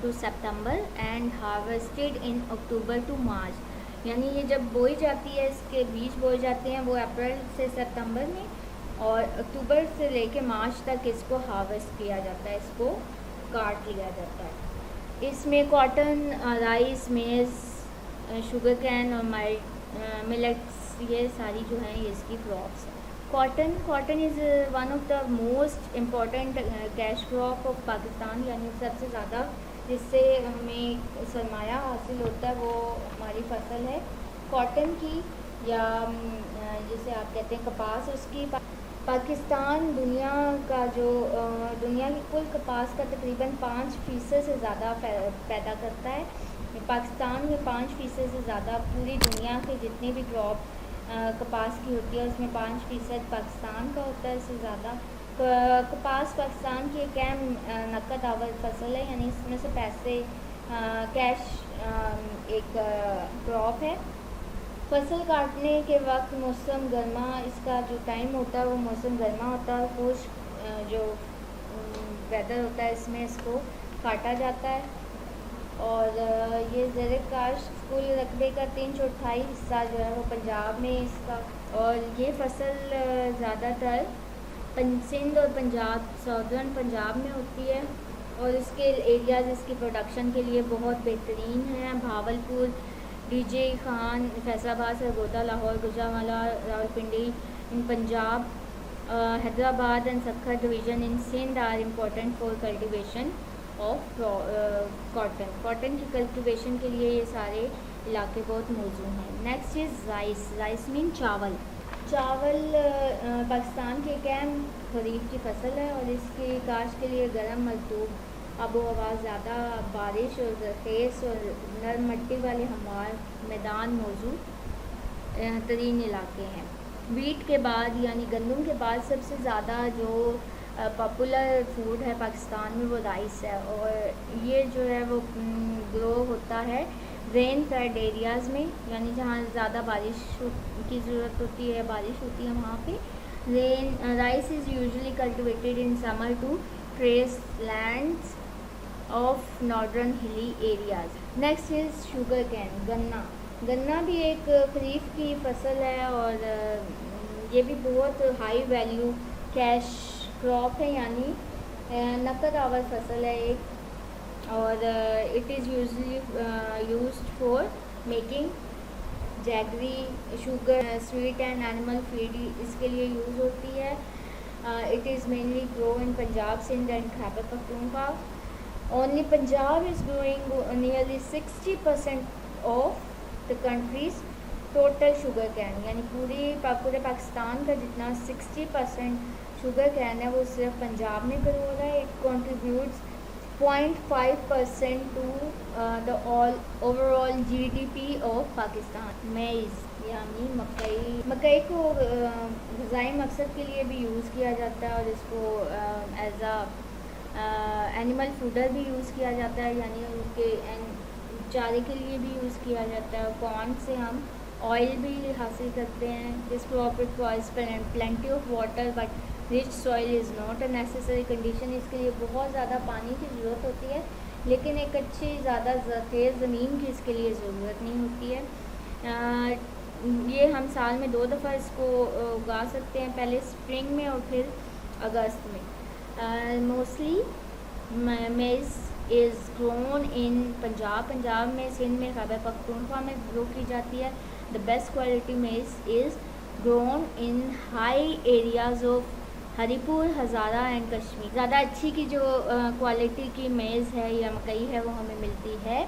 S1: to September and harvested in October to March, यानी ये जब बोई जाती है, इसके बीज बोए जाते हैं वो अप्रैल से सितंबर में, और अक्टूबर से लेके मार्च तक इसको हार्वेस्ट किया जाता है, इसको काट लिया जाता है। इसमें कॉटन, राइस, मेज़, शुगर कैन और मिलेट्स, ये सारी जो हैं ये इसकी क्रॉप्स हैं। Cotton is one of the most important cash crop of Pakistan, यानी सबसे ज़्यादा जिससे हमें सरमाया हासिल होता है वो हमारी फसल है कॉटन की, या जिसे आप कहते हैं कपास उसकी। पाकिस्तान दुनिया की कुल कपास का तकरीबन 5% से ज़्यादा पैदा करता है। पाकिस्तान में 5% से ज़्यादा पूरी दुनिया के जितनी भी क्रॉप कपास की होती है उसमें 5% पाकिस्तान का होता है। इससे ज़्यादा कपास पाकिस्तान की एक अहम नकद आवर फसल है, यानी इसमें से पैसे कैश एक क्रॉप है। फसल काटने के वक्त मौसम गर्मा, इसका जो टाइम होता है वो मौसम गर्मा होता है, खुश्क जो वेदर होता है इसमें इसको काटा जाता है। और ये ज़र काश्त कुल रकबे का 3/4 हिस्सा जो है वो पंजाब में इसका, और ये फसल ज़्यादातर सिंध और पंजाब, सदर्न पंजाब में होती है, और इसके एरियाज़ इसकी प्रोडक्शन के लिए बहुत बेहतरीन हैं। Bahawalpur, DG Khan, Faisalabad, Sargodha, Lahore, Gujranwala, Rawalpindi in Punjab, Hyderabad and Sukkur division in Sindh are important for cultivation of cotton की कल्टिवेशन के लिए ये सारे इलाके बहुत मौजूद हैं। नेक्स्ट इज़ राइस मीन चावल। चावल पाकिस्तान की एक अहम खरीफ की फसल है और इसकी काश्त के लिए गर्म मरतूब आबो हवा, ज़्यादा बारिश और जरखेज़ और नरम मिट्टी वाले हमार मैदान मौजूद तरीन इलाके हैं। वीट के बाद यानी गंदम के बाद सबसे ज़्यादा जो पॉपुलर फूड है पाकिस्तान में वो राइस है, और ये जो है वो ग्रो होता है रेन फेड एरियाज़ में, यानी जहाँ ज़्यादा बारिश की ज़रूरत होती है, बारिश होती है वहाँ पे rice is usually cultivated in summer to trace lands of northern hilly areas. Next is sugar cane, गन्ना भी एक खरीफ की फसल है और ये भी बहुत हाई वैल्यू कैश क्रॉप है, यानी नकद आवर फसल है एक, और it is usually used for making jaggery, sugar, sweet and animal feed इसके लिए यूज़ होती है। It is mainly grow in Punjab, Sindh and Khyber Pakhtunkhwa. Only Punjab is growing nearly 60% of the countries total sugar cane, यानी पूरे पाकिस्तान का जितना 60% शुगर कैन है वो सिर्फ पंजाब में ग्रो हो रहा है। It contributes 0.5% to the overall GDP of Pakistan. Maize यानी मकई को ग़िज़ाई मकसद के लिए भी यूज़ किया जाता है और इसको एज एनिमल फूडर भी यूज़ किया जाता है, यानी उनके चारे के लिए भी यूज़ किया जाता है। कॉर्न से हम ऑयल भी हासिल करते हैं। This crop requires plenty of water but rich soil is not a necessary condition, इसके लिए बहुत ज़्यादा पानी की ज़रूरत होती है, लेकिन एक अच्छी ज़्यादा तेज़ ज़मीन की इसके लिए ज़रूरत नहीं होती है। ये हम साल में 2 दफ़ा इसको उगा सकते हैं, पहले स्प्रिंग में और फिर अगस्त में। मोस्टली मेज़ इज़ ग्रोन इन पंजाब में, सिंध में, खैबर पख्तूनख्वा में ग्रो की जाती है। द बेस्ट क्वालिटी मेज़ is grown in high areas of Haripur, Hazara and Kashmir. ज़्यादा अच्छी की जो क्वालिटी की मेज़ है या मकई है वो हमें मिलती है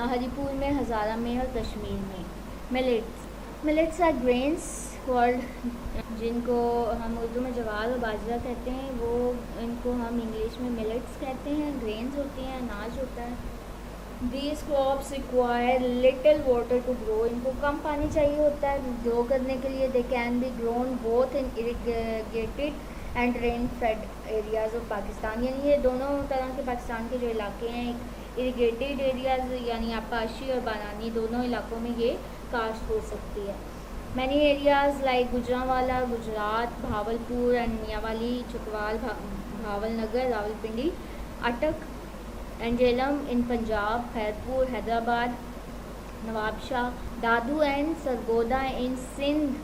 S1: हरीपुर में, हज़ारा में और कश्मीर में। मिलेट्स आर ग्रेन्स कॉल्ड, जिनको हम उर्दू में जवार और बाजरा कहते हैं, वो इनको हम इंग्लिश में मिलेट्स कहते हैं। ग्रेन्स होती हैं, अनाज होता है। These crops require little water to grow, इनको कम पानी चाहिए होता है ग्रो करने के लिए। They can be grown both in irrigated and rain fed areas of Pakistan, यानी ये दोनों तरह के पाकिस्तान के जो इलाके हैं, इरीगेटेड एरियाज यानी आपाशी और बारानी दोनों इलाकों में ये काश्त हो सकती है। Many areas like Gujranwala, Gujrat, Bahawalpur and Mianwali, Chakwal, Bahawalnagar, Rawalpindi, Attock and Jhelum in Punjab, Khairpur, Hyderabad, Nawabshah, Dadu and Sargodha in Sindh,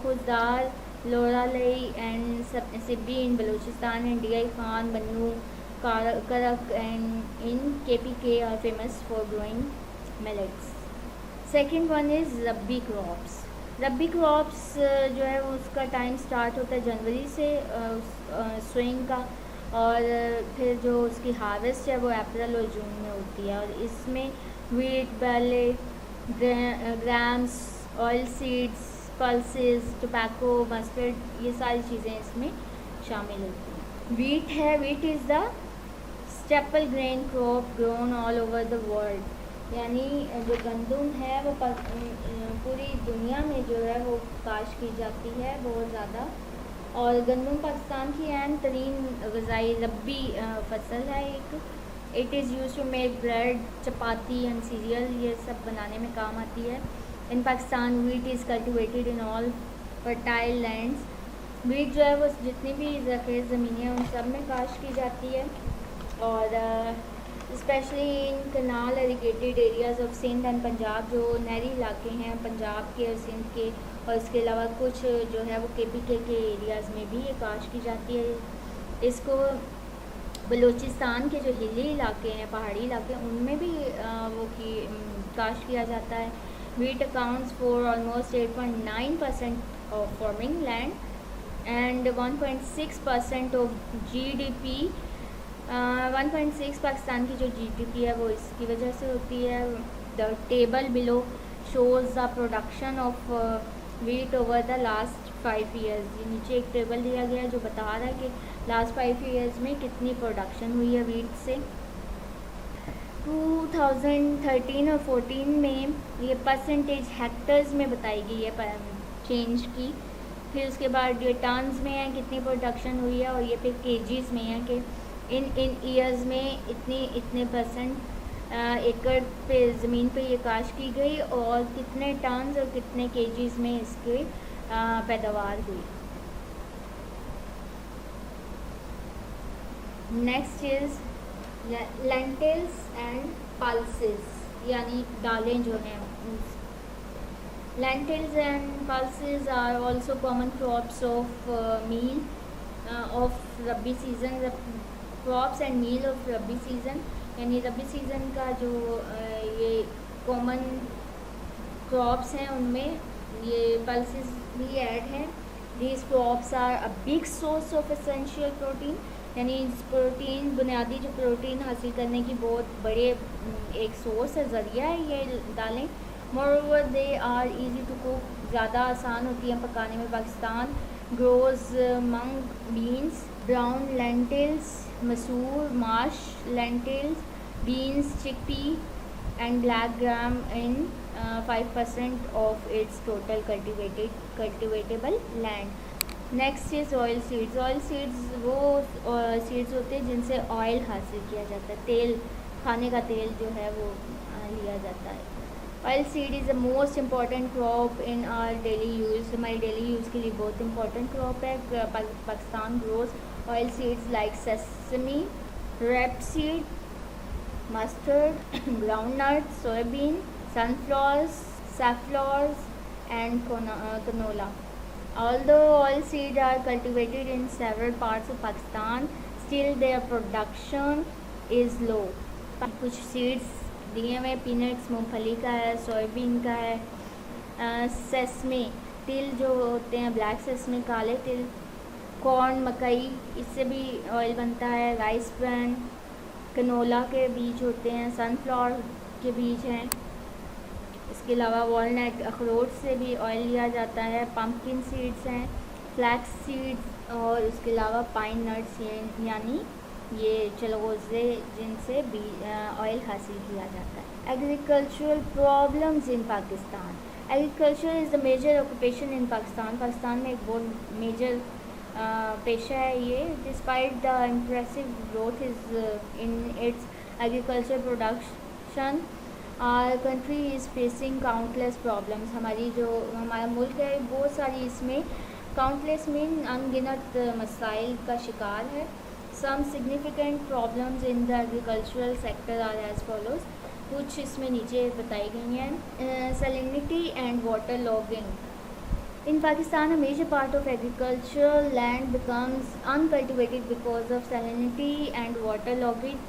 S1: Khuzdar, Loralai and Sibi in Balochistan and DI Khan, Bannu, Karak and in KPK are famous for growing millets. Second one is rabi crops. Rabi crops जो है उसका टाइम स्टार्ट होता है जनवरी से स्विंग का, और फिर जो उसकी हार्वेस्ट है वो अप्रैल और जून में होती है, और इसमें wheat, ballet, grams, oil seeds, pulses, tobacco, mustard, ये सारी चीज़ें इसमें शामिल होती हैं। वीट है, wheat is the staple grain crop grown all over the world, यानी जो गंदम है वो पूरी दुनिया में जो है वो काश्त की जाती है बहुत ज़्यादा, और गंदम पाकिस्तान की अहम तरीन ग़िज़ाई रब्बी फसल है एक। It is use to make bread, chapati and cereal, ये सब बनाने में काम आती है। In Pakistan wheat is cultivated in all fertile lands. Wheat जो है वो जितनी भी ज़रख़ेज़ ज़मीनें हैं उन सब में काश्त की जाती है, और specially in canal irrigated areas of Sindh and Punjab, जो नहरी इलाके हैं पंजाब के और सिंध के, और इसके अलावा कुछ जो है वो KPK के एरियाज़ में भी ये काश्त की जाती है। इसको बलूचिस्तान के जो हिली इलाके हैं, पहाड़ी इलाके, उनमें भी वो काश्त किया जाता है। Wheat accounts for almost 8.9% of farming land and 1.6% of GDP। 1.6 Pakistan की जो GDP है वो इसकी वजह से होती है। The table below shows the production of wheat over the last 5 years. ये नीचे एक टेबल दिया गया है जो बता रहा है कि लास्ट 5 ईयर्स में कितनी प्रोडक्शन हुई है वीट से। 2013 और 14 में ये परसेंटेज हेक्टर्स में बताई गई है चेंज की। फिर उसके बाद ये टन्स में है कितनी प्रोडक्शन हुई है, और ये फिर केजीज़ में है कि इन ईयर्स में इतने परसेंट एकड़ पे ज़मीन पे ये काश की गई, और कितने टन्स और कितने केजीज़ में इसकी पैदावार हुई। Next is lentils and pulses, यानी दालें जो हैं। Lentils and pulses are also common crops of meal of Rabi season, crops and meal of Rabi season। यानी रबी सीज़न का जो ये कॉमन क्रॉप्स हैं उनमें ये पल्सेस भी ऐड हैं। These crops are a big source of essential protein, यानी प्रोटीन, बुनियादी जो प्रोटीन हासिल करने की बहुत बड़े एक सोर्स है, ज़रिया है ये दालें। Moreover, they are easy to cook, ज़्यादा आसान होती हैं पकाने में। Pakistan grows mung beans, brown lentils, मसूर, marsh lentils, beans, chickpea and black gram in 5% of its total cultivatable land। Next is oil seeds. Oil seeds वो सीड्स होते हैं जिनसे ऑयल हासिल किया जाता है, तेल, खाने का तेल जो है वो लिया जाता है। Oil seed is the most important crop in our daily use, हमारे डेली यूज़ के लिए बहुत इंपॉर्टेंट क्रॉप है। Pakistan grows oil seeds like sesame, rapeseed, mustard, groundnut, soybean, sunflowers, safflowers and canola। Although oil seeds are cultivated in several parts of Pakistan, still their production is low। कुछ seeds दिए हुए peanuts, मूंगफली का है, soybean का है, sesame, तिल जो होते हैं, ब्लैक सेसमे, काले तिल, कॉर्न, मकई, इससे भी ऑयल बनता है, राइस ब्रान, कनोला के बीज होते हैं, सनफ्लावर के बीज हैं। इसके अलावा वॉलनट, अखरोट से भी ऑयल लिया जाता है, पम्पकिन सीड्स हैं, फ्लैक्स सीड्स, और इसके अलावा पाइन नट्स यानी ये चलगोज़े जिनसे भी ऑयल हासिल किया जाता है। Agricultural problems in Pakistan. Agriculture is the major occupation in Pakistan. Pakistan में एक बहुत मेजर पेशा है ये। Despite the impressive growth is in its agriculture production, our country is facing countless problems. हमारा मुल्क है बहुत सारी इसमें काउंटलेस मीन अनगिनत मसाइल का शिकार है। Some significant problems in the agricultural sector are as follows। कुछ इसमें नीचे बताई गई हैं। Salinity and water logging। In Pakistan, a major part of agricultural land becomes uncultivated because of salinity and water logging,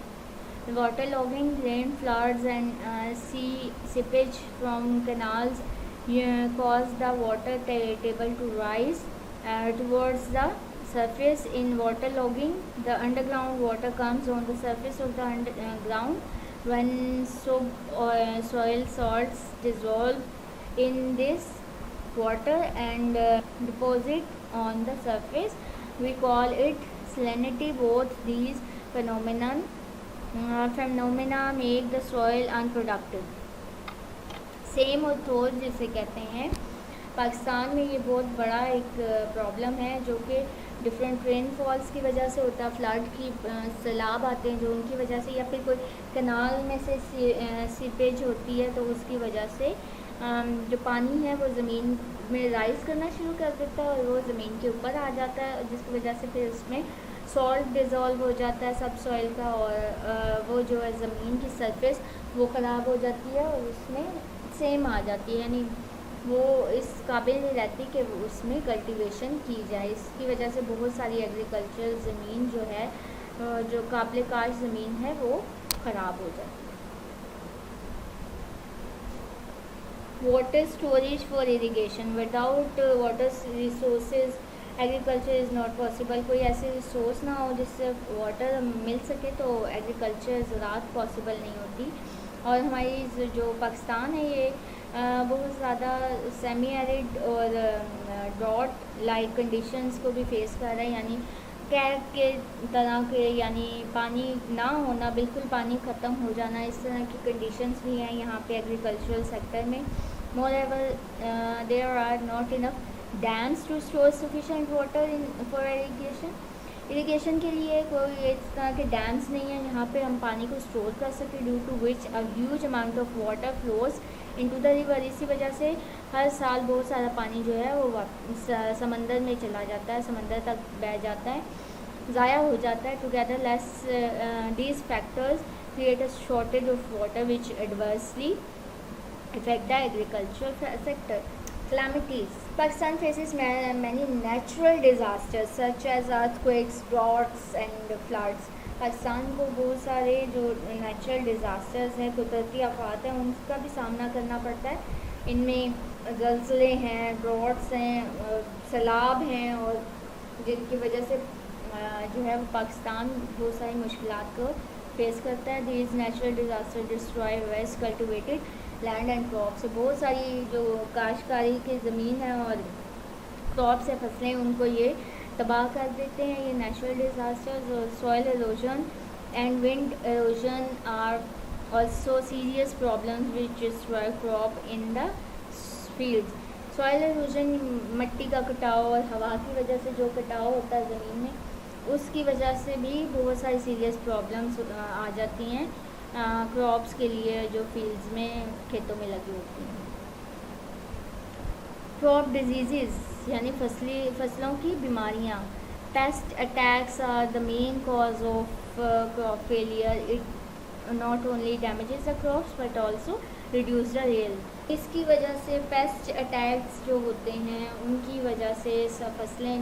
S1: rain floods and seepage from canals cause the water table to rise towards the surface। In water logging, the underground water comes on the surface of the ground when soil salts dissolve in this water and deposit on the surface। We call it salinity। Both these phenomena make the soil unproductive। Same और थोर जिसे कहते हैं, पाकिस्तान में ये बहुत बड़ा एक problem है जो कि डिफरेंट रेनफॉल्स की वजह से होता है। फ्लड की सैलाब आते हैं जो उनकी वजह से, या फिर कोई कनाल में से सीपेज होती है तो उसकी वजह से जो पानी है वो ज़मीन में राइज करना शुरू कर देता है और वो ज़मीन के ऊपर आ जाता है, जिसकी वजह से फिर उसमें सॉल्ट डिज़ोल्व हो जाता है सब सॉइल का, और वो जो है ज़मीन की सरफेस वो ख़राब हो जाती है और उसमें सेम आ जाती है, यानी वो इस काबिल नहीं रहती कि वो उसमें कल्टीवेशन की जाए। इसकी वजह से बहुत सारी एग्रीकल्चर ज़मीन जो है, जो काबिल काश ज़मीन है, वो ख़राब हो जाती है। Water storage for irrigation. Without water resources agriculture is not possible. कोई ऐसे रिसोर्स ना हो जिससे वाटर मिल सके तो एग्रीकल्चर ज़राअत पॉसिबल नहीं होती। और हमारी जो पाकिस्तान है ये बहुत ज़्यादा सेमी एरिड और ड्रॉट लाइक कंडीशंस को भी फेस कर रहा है, यानी कैग के तरह के, यानी पानी ना होना, बिल्कुल पानी ख़त्म हो जाना, इस तरह की कंडीशंस भी हैं यहाँ पे एग्रीकल्चरल सेक्टर में. Moreover there are not enough dams to store sufficient water in for irrigation के लिए कोई इस तरह के डैम्स नहीं है यहाँ पे हम पानी को स्टोर कर सकें, due to which a huge amount of water flows into the river. इसी वजह से हर साल बहुत सारा पानी जो है वो समंदर में चला जाता है, समंदर तक बह जाता है, ज़ाया हो जाता है. Together less these factors create a shortage of water which adversely affect the agricultural sector. Calamities. Pakistan faces many natural disasters such as earthquakes, droughts and floods. Pakistan को बहुत सारे जो नेचुरल डिज़ास्टर्स हैं, कुदरती आफात हैं, उनका भी सामना करना पड़ता है. इनमें ज़लज़ले हैं, ड्रॉट्स हैं, सैलाब हैं, और जिनकी वजह से जो है वो पाकिस्तान बहुत सारी मुश्किलात को फेस करता है. These natural disaster destroy waste cultivated land and crop. से बहुत सारी जो काश्तकारी की ज़मीन है और क्रॉप से फसलें, उनको ये तबाह कर देते हैं. ये नेचुरल डिज़ास्टर्स. और soil erosion and wind erosion are also serious problems which destroy crop in the fields. Soil erosion मिट्टी का कटाव और हवा की वजह से जो कटाव होता है ज़मीन में, उसकी वजह से भी बहुत सारी सीरियस प्रॉब्लम्स आ जाती हैं क्रॉप्स के लिए जो फील्ड्स में, खेतों में लगी होती हैं. क्रॉप डिजीज़ यानी फसलों की बीमारियाँ. Pest attacks are the main cause of crop failure. It not only damages the crops but also reduce the yield. इसकी वजह से पेस्ट अटैक्स जो होते हैं उनकी वजह से सब फसलें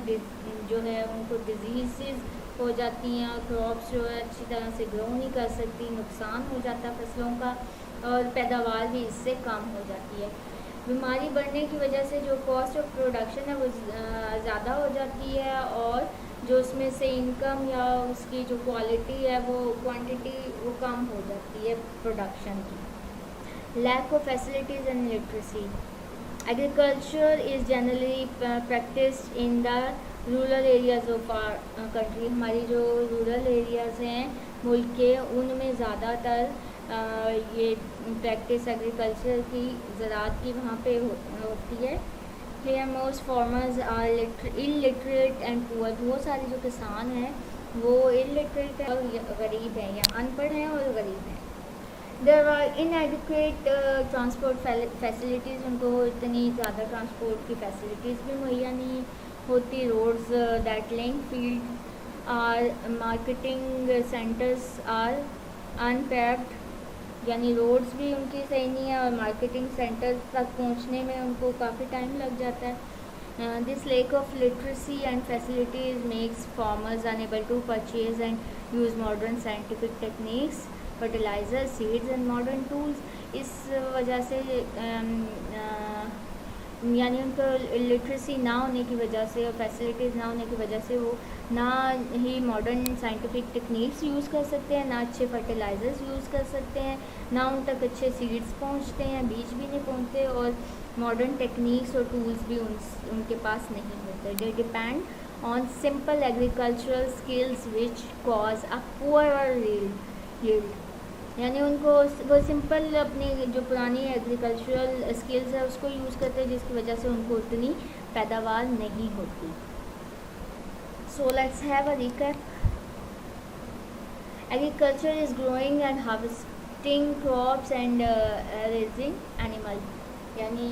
S1: जो है उनको डिजीज़ हो जाती हैं, क्रॉप्स जो है अच्छी तरह से ग्रो नहीं कर सकती, नुकसान हो जाता है फसलों का, और पैदावार भी इससे कम हो जाती है. बीमारी बढ़ने की वजह से जो कॉस्ट ऑफ प्रोडक्शन है वो ज़्यादा हो जाती है, और जो उसमें से इनकम या उसकी जो क्वालिटी है वो क्वांटिटी वो कम हो जाती है प्रोडक्शन की. Lack of facilities and literacy. Agriculture is generally practised in the rural areas of our country. हमारी जो रूरल एरियाज़ हैं मुल्क के, उनमें ज़्यादातर ये प्रैक्टिस एग्रीकल्चर की, ज़राअत की वहाँ पे होती है. Here most farmers are illiterate and poor. बहुत सारे जो किसान हैं वो इलिटरेट है और गरीब हैं, या अनपढ़ हैं और गरीब हैं. There are inadequate transport facilities. उनको इतनी ज़्यादा ट्रांसपोर्ट की फैसिलिटीज़ भी मुहैया नहीं होती. Roads that link field or marketing centres are unpaved. यानी रोड्स भी उनकी सही नहीं है और मार्केटिंग सेंटर तक पहुंचने में उनको काफ़ी टाइम लग जाता है. This lack of literacy and facilities makes farmers unable to purchase and use modern scientific techniques, fertiliser, seeds and modern tools. इस वजह से यानी उनको लिटरेसी ना होने की वजह से और फैसिलिटीज़ ना होने की वजह से वो ना ही मॉडर्न साइंटिफिक टेक्निक्स यूज़ कर सकते हैं, ना अच्छे फर्टिलाइज़र्स यूज़ कर सकते हैं, ना उन तक अच्छे सीड्स पहुंचते हैं, बीज भी नहीं पहुंचते, और मॉडर्न टेक्निक्स और टूल्स भी उनके पास नहीं होते. They depend on simple agricultural skills which cause a poor yield. यानी उनको वो सिंपल अपनी जो पुरानी एग्रीकल्चरल स्किल्स है उसको यूज़ करते हैं, जिसकी वजह से उनको उतनी पैदावार नहीं होती. So let's have a recap. Agriculture is growing and harvesting crops and raising animal. यानी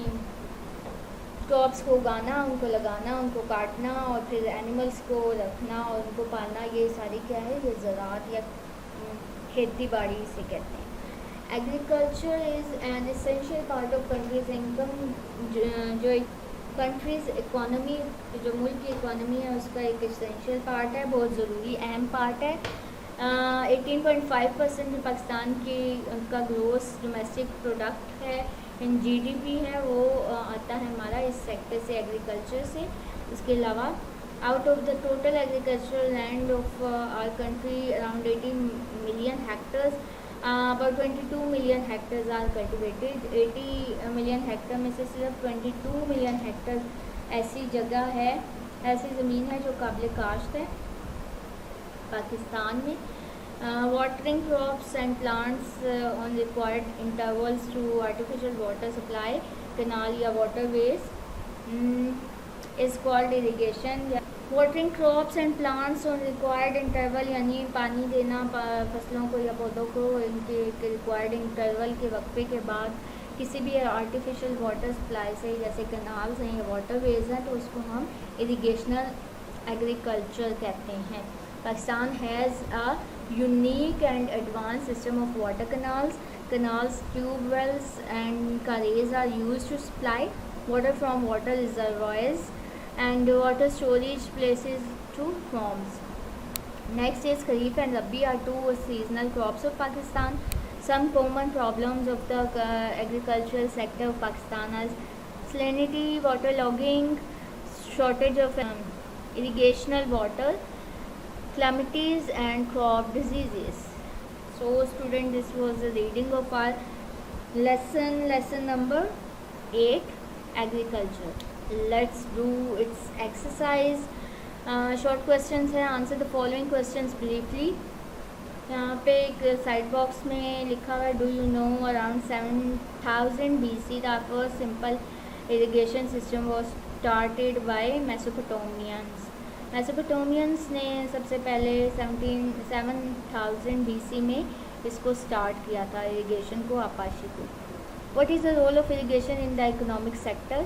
S1: क्रॉप्स को उगाना, उनको लगाना, उनको काटना और फिर एनिमल्स को रखना और उनको पालना, ये सारी क्या है, ये ज़राअत या खेती बाड़ी इसे कहते हैं. Agriculture is an essential part of countries income. जो कंट्रीज इकोनॉमी, जो मुल्क की इकोनॉमी है उसका एक एसेंशियल पार्ट है, बहुत ज़रूरी अहम पार्ट है. 18.5% पाकिस्तान की का ग्रोस डोमेस्टिक प्रोडक्ट है, इन GDP है, वो आता है हमारा इस सेक्टर से, एग्रीकल्चर से. इसके अलावा out of the total agricultural land of our country, around 18 million hectares about 22 million hectares are cultivated. 80 million hectare में से सिर्फ 22 मिलियन हेक्टर ऐसी जगह है, ऐसी ज़मीन है जो काबिल काश्त है पाकिस्तान में. Watering crops and plants on required intervals through artificial water supply, canal या waterways is called irrigation. Watering crops and plants on required interval यानी पानी देना फसलों को या पौधों को इनके रिक्वायर्ड इंटरवल के वक्फे के बाद किसी भी आर्टिफिशियल वाटर सप्लाई से, जैसे कनाल्स हैं या वाटरवेज हैं, तो उसको हम इरिगेशनल एग्रीकल्चर कहते हैं. Pakistan has a unique and advanced system of water canals. Canals, tube wells and carries are used to supply water from water reservoirs and water storage places to farms. Next is Kharif and Rabi are two seasonal crops of Pakistan. Some common problems of the agricultural sector of Pakistan are salinity, waterlogging, shortage of irrigational water, calamities and crop diseases. So student, this was the reading of our lesson number 8, agriculture. Let's do its exercise. Short questions है. Answer the following questions briefly. यहाँ पे एक side box में लिखा हुआ है, do you know around 7000 BC the first simple irrigation system was started by मेसोपोटामियंस. मेसोपोटामियंस ने सबसे पहले 7000 BC में इसको स्टार्ट किया था, इरिगेशन को, आपाशी को. What is the role of irrigation in the economic sector?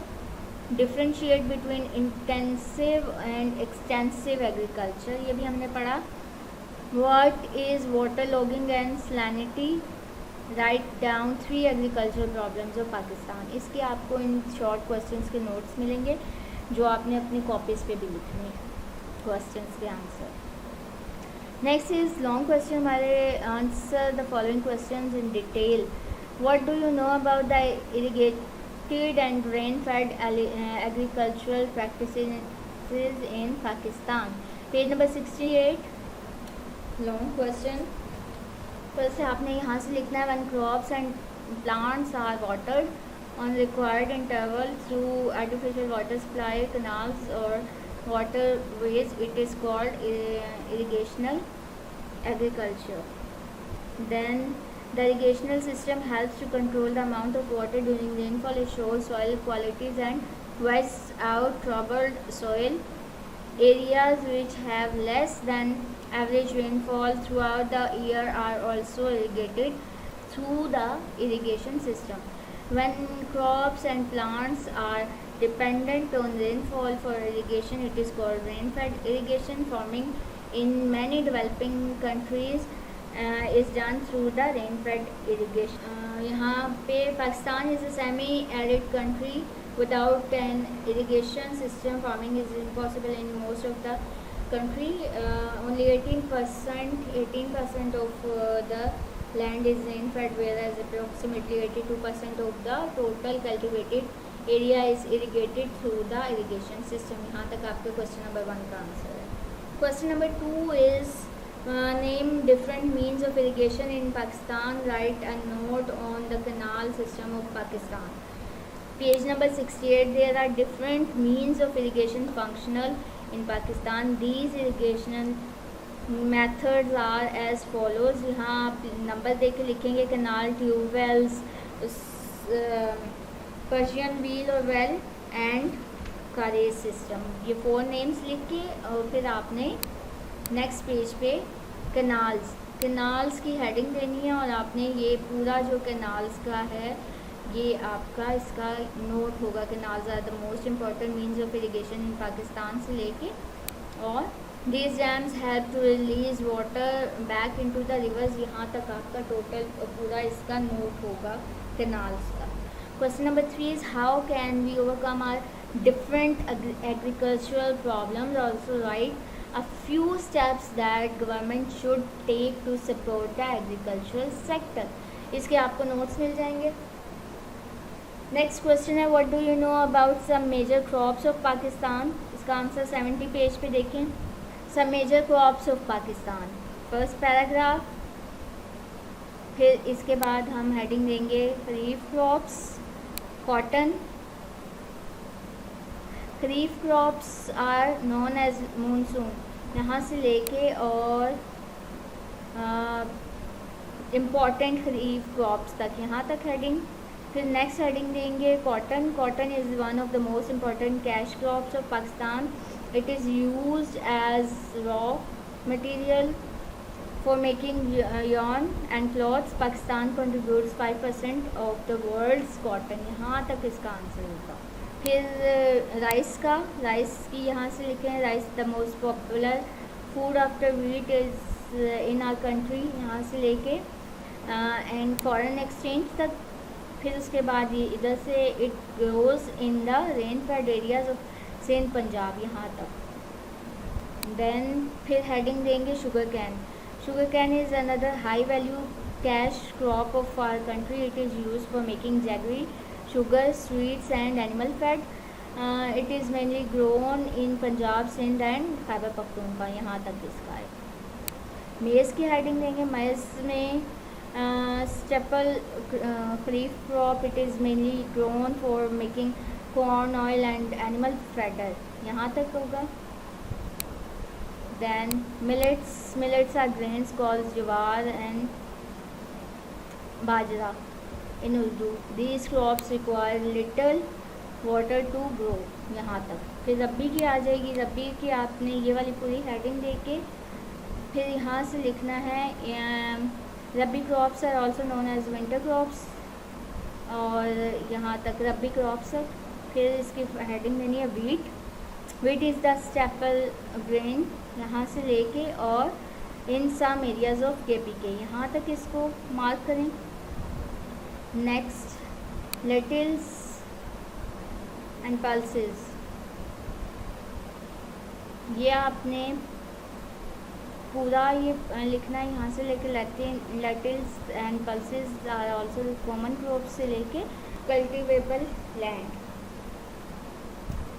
S1: Differentiate between intensive and extensive agriculture, ये भी हमने पढ़ा. What is water logging and salinity? Write down 3 agriculture problems of Pakistan. इसके आपको इन शॉर्ट क्वेश्चंस के नोट्स मिलेंगे जो आपने अपनी कॉपीज़ पे भी लिखने हैं, क्वेश्चंस के answer. Next is long question. हमारे answer the following questions in detail. What do you know about the irrigated and rain fed agricultural practices in Pakistan? Page number 68. Long question. First आपने यहाँ से लिखना है, when crops and plants are watered on required interval through artificial water supply, canals or waterways, it is called irrigational agriculture. Then the irrigational system helps to control the amount of water during rainfall. It shows soil qualities and weeds out troubled soil. Areas which have less than average rainfall throughout the year are also irrigated through the irrigation system. When crops and plants are dependent on rainfall for irrigation, it is called rain-fed irrigation. Farming in many developing countries is done through the rain-fed irrigation. यहाँ पे Pakistan is a semi-arid country. Without an irrigation system, farming is impossible in most of the country. Only 18% of the land is rain-fed, whereas approximately 82% of the total cultivated area is irrigated through the irrigation system. यहाँ तक आपके question number 1 का answer है. Question number 2 is name different means of irrigation in Pakistan. Write a note on the canal system of Pakistan. Page number 68. There are different means of irrigation functional in Pakistan. These irrigation methods are as follows. यहाँ आप number दे के लिखेंगे, canal, tube wells, Persian wheel और well and karez system. ये 4 names लिख के और फिर आपने नेक्स्ट पेज पे कनाल्स की हेडिंग देनी है और आपने ये पूरा जो कनाल्स का है ये आपका इसका नोट होगा. Canals are the most important means of irrigation in Pakistan से लेके, और These dams help to release water back into the rivers. यहाँ तक आपका टोटल पूरा इसका नोट होगा canals का. Question number 3 is how can we overcome our different agricultural problems? Also write a few steps that government should take to support the agricultural sector. इसके आपको notes मिल जाएंगे. Next question है, what do you know about some major crops of Pakistan? इसका answer 70 page पे देखें. Some major crops of Pakistan. First paragraph. फिर इसके बाद हम हेडिंग देंगे kharif crops, cotton. Kharif crops are known as monsoon, यहाँ से लेके और इम्पॉर्टेंट खरीफ क्रॉप्स तक, यहाँ तक हेडिंग। फिर नेक्स्ट हेडिंग देंगे cotton. Cotton is one of the most important cash crops of Pakistan. It is used as raw material for making yarn and clothes. Pakistan contributes 5% of the world's cotton, यहाँ तक इसका answer होगा। फिर rice का, rice की यहाँ से लिखे हैं rice the most popular food after wheat is in our country, यहाँ से लेके एंड फॉरेन एक्सचेंज तक। फिर उसके बाद ये इधर से it grows in the rain fed areas of Sindh Punjab, यहाँ तक। देन फिर हेडिंग देंगे sugar cane. Sugar cane is another high value cash crop of our country. It is use for making jaggery, sugar, sweets and animal fat. It is mainly grown in Punjab, Sindh and Khyber Pakhtunkhwa, यहाँ तक इसका है। मेज़ की heading देंगे। Maize में staple kharif crop, it is mainly grown for making corn oil and animal fodder, यहाँ तक होगा। Then millets are grains called jowar and bajra in Urdu. These crops require little water to grow, यहाँ तक। फिर रब्बी की आ जाएगी। रब्बी की आपने ये वाली पूरी हेडिंग दे के फिर यहाँ से लिखना है rabi crops are also known as winter crops, और यहाँ तक रब्बी क्रॉप्स तक। फिर इसकी हेडिंग देनी है wheat. Wheat is the staple grain, यहाँ से लेके और इन सम एरियाज ऑफ KPK, यहाँ तक इसको मार्क करें। नेक्स्ट लेटिल्स एंड पल्सेस, ये आपने पूरा ये लिखना है, यहाँ से लेके lentils and pulses are also common crop से लेके cultivable land.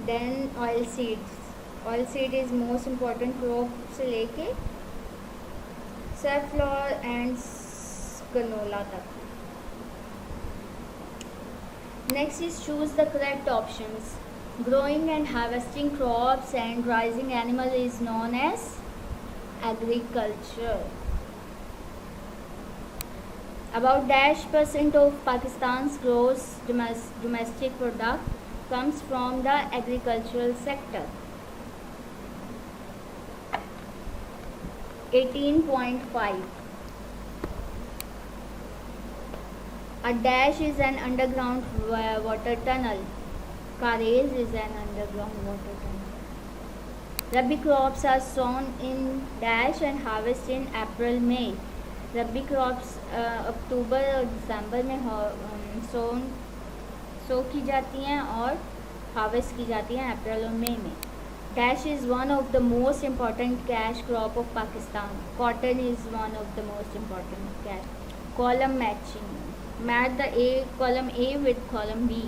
S1: Then oil seeds, oil seed is most important crop से लेके सनफ्लावर एंड कनोला तक। Next is choose the correct options. Growing and harvesting crops and raising animals is known as agriculture. About -% of Pakistan's gross domestic product comes from the agricultural sector. 18.5. A dash is an underground water tunnel. Kares is an underground water tunnel. Rabi crops are sown in dash and harvest in April, May. Rabi crops अक्टूबर और दिसंबर में सो की जाती हैं और harvest की जाती हैं अप्रैल और मई में। Dash is one of the most important cash crop of Pakistan. Cotton is one of the most important cash. Column matching. Match the column A with column B.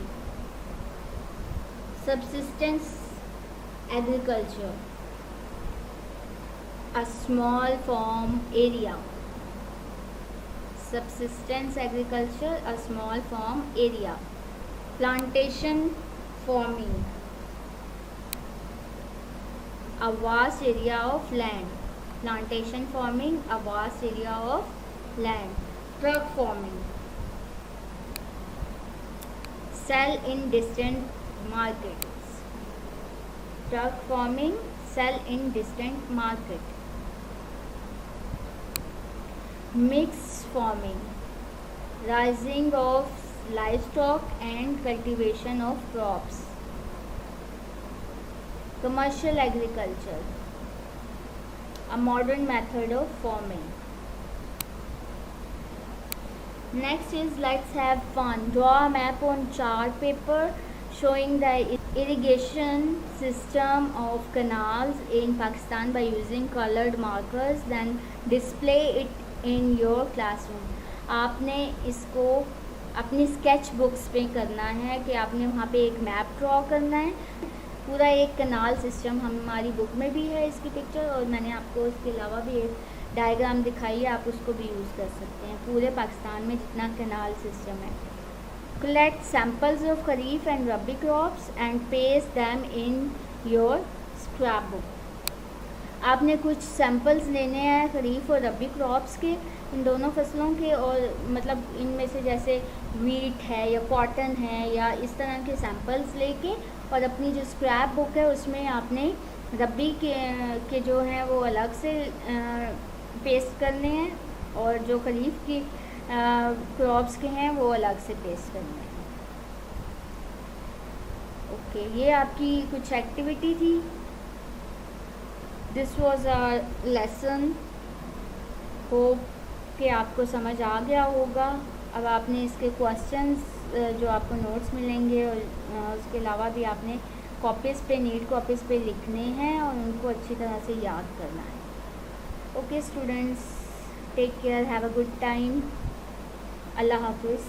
S1: Subsistence agriculture, a small farm area. Subsistence agriculture, a small farm area. Plantation farming, a vast area of land. Plantation farming, a vast area of land. Truck farming, sell in distant markets. Truck farming, sell in distant market. Mixed farming, raising of livestock and cultivation of crops. Commercial agriculture, a modern method of farming. Next is let's have fun. Draw a map on chart paper showing the irrigation system of canals in Pakistan by using colored markers. Then display it in your classroom. आपने इसको अपनी sketch books पे करना है कि आपने वहाँ पे एक मैप ड्रॉ करना है। पूरा एक कनाल सिस्टम हमारी बुक में भी है इसकी पिक्चर, और मैंने आपको इसके अलावा भी एक डायग्राम दिखाइए, आप उसको भी यूज़ कर सकते हैं। पूरे पाकिस्तान में जितना कैनाल सिस्टम है। Collect samples of kharif and rabi crops and paste them in your scrap book. आपने कुछ सैम्पल्स लेने हैं खरीफ और रबी क्रॉप्स के, इन दोनों फसलों के, और मतलब इनमें से जैसे वीट है या कॉटन है या इस तरह के सैम्पल्स लेके, और अपनी जो स्क्रैप बुक है उसमें आपने रबी के जो हैं वो अलग से पेस्ट करने हैं, और जो खरीफ की क्रॉप्स के हैं वो अलग से पेस्ट करने हैं। ओके, ये आपकी कुछ एक्टिविटी थी। This was a lesson. Hope कि आपको समझ आ गया होगा। अब आपने इसके क्वेश्चंस जो आपको नोट्स मिलेंगे और उसके अलावा भी आपने कॉपीज़ पे, नीट कॉपीज़ पे लिखने हैं और उनको अच्छी तरह से याद करना है। Okay students, take care, have a good time. अल्लाह हाफिज़।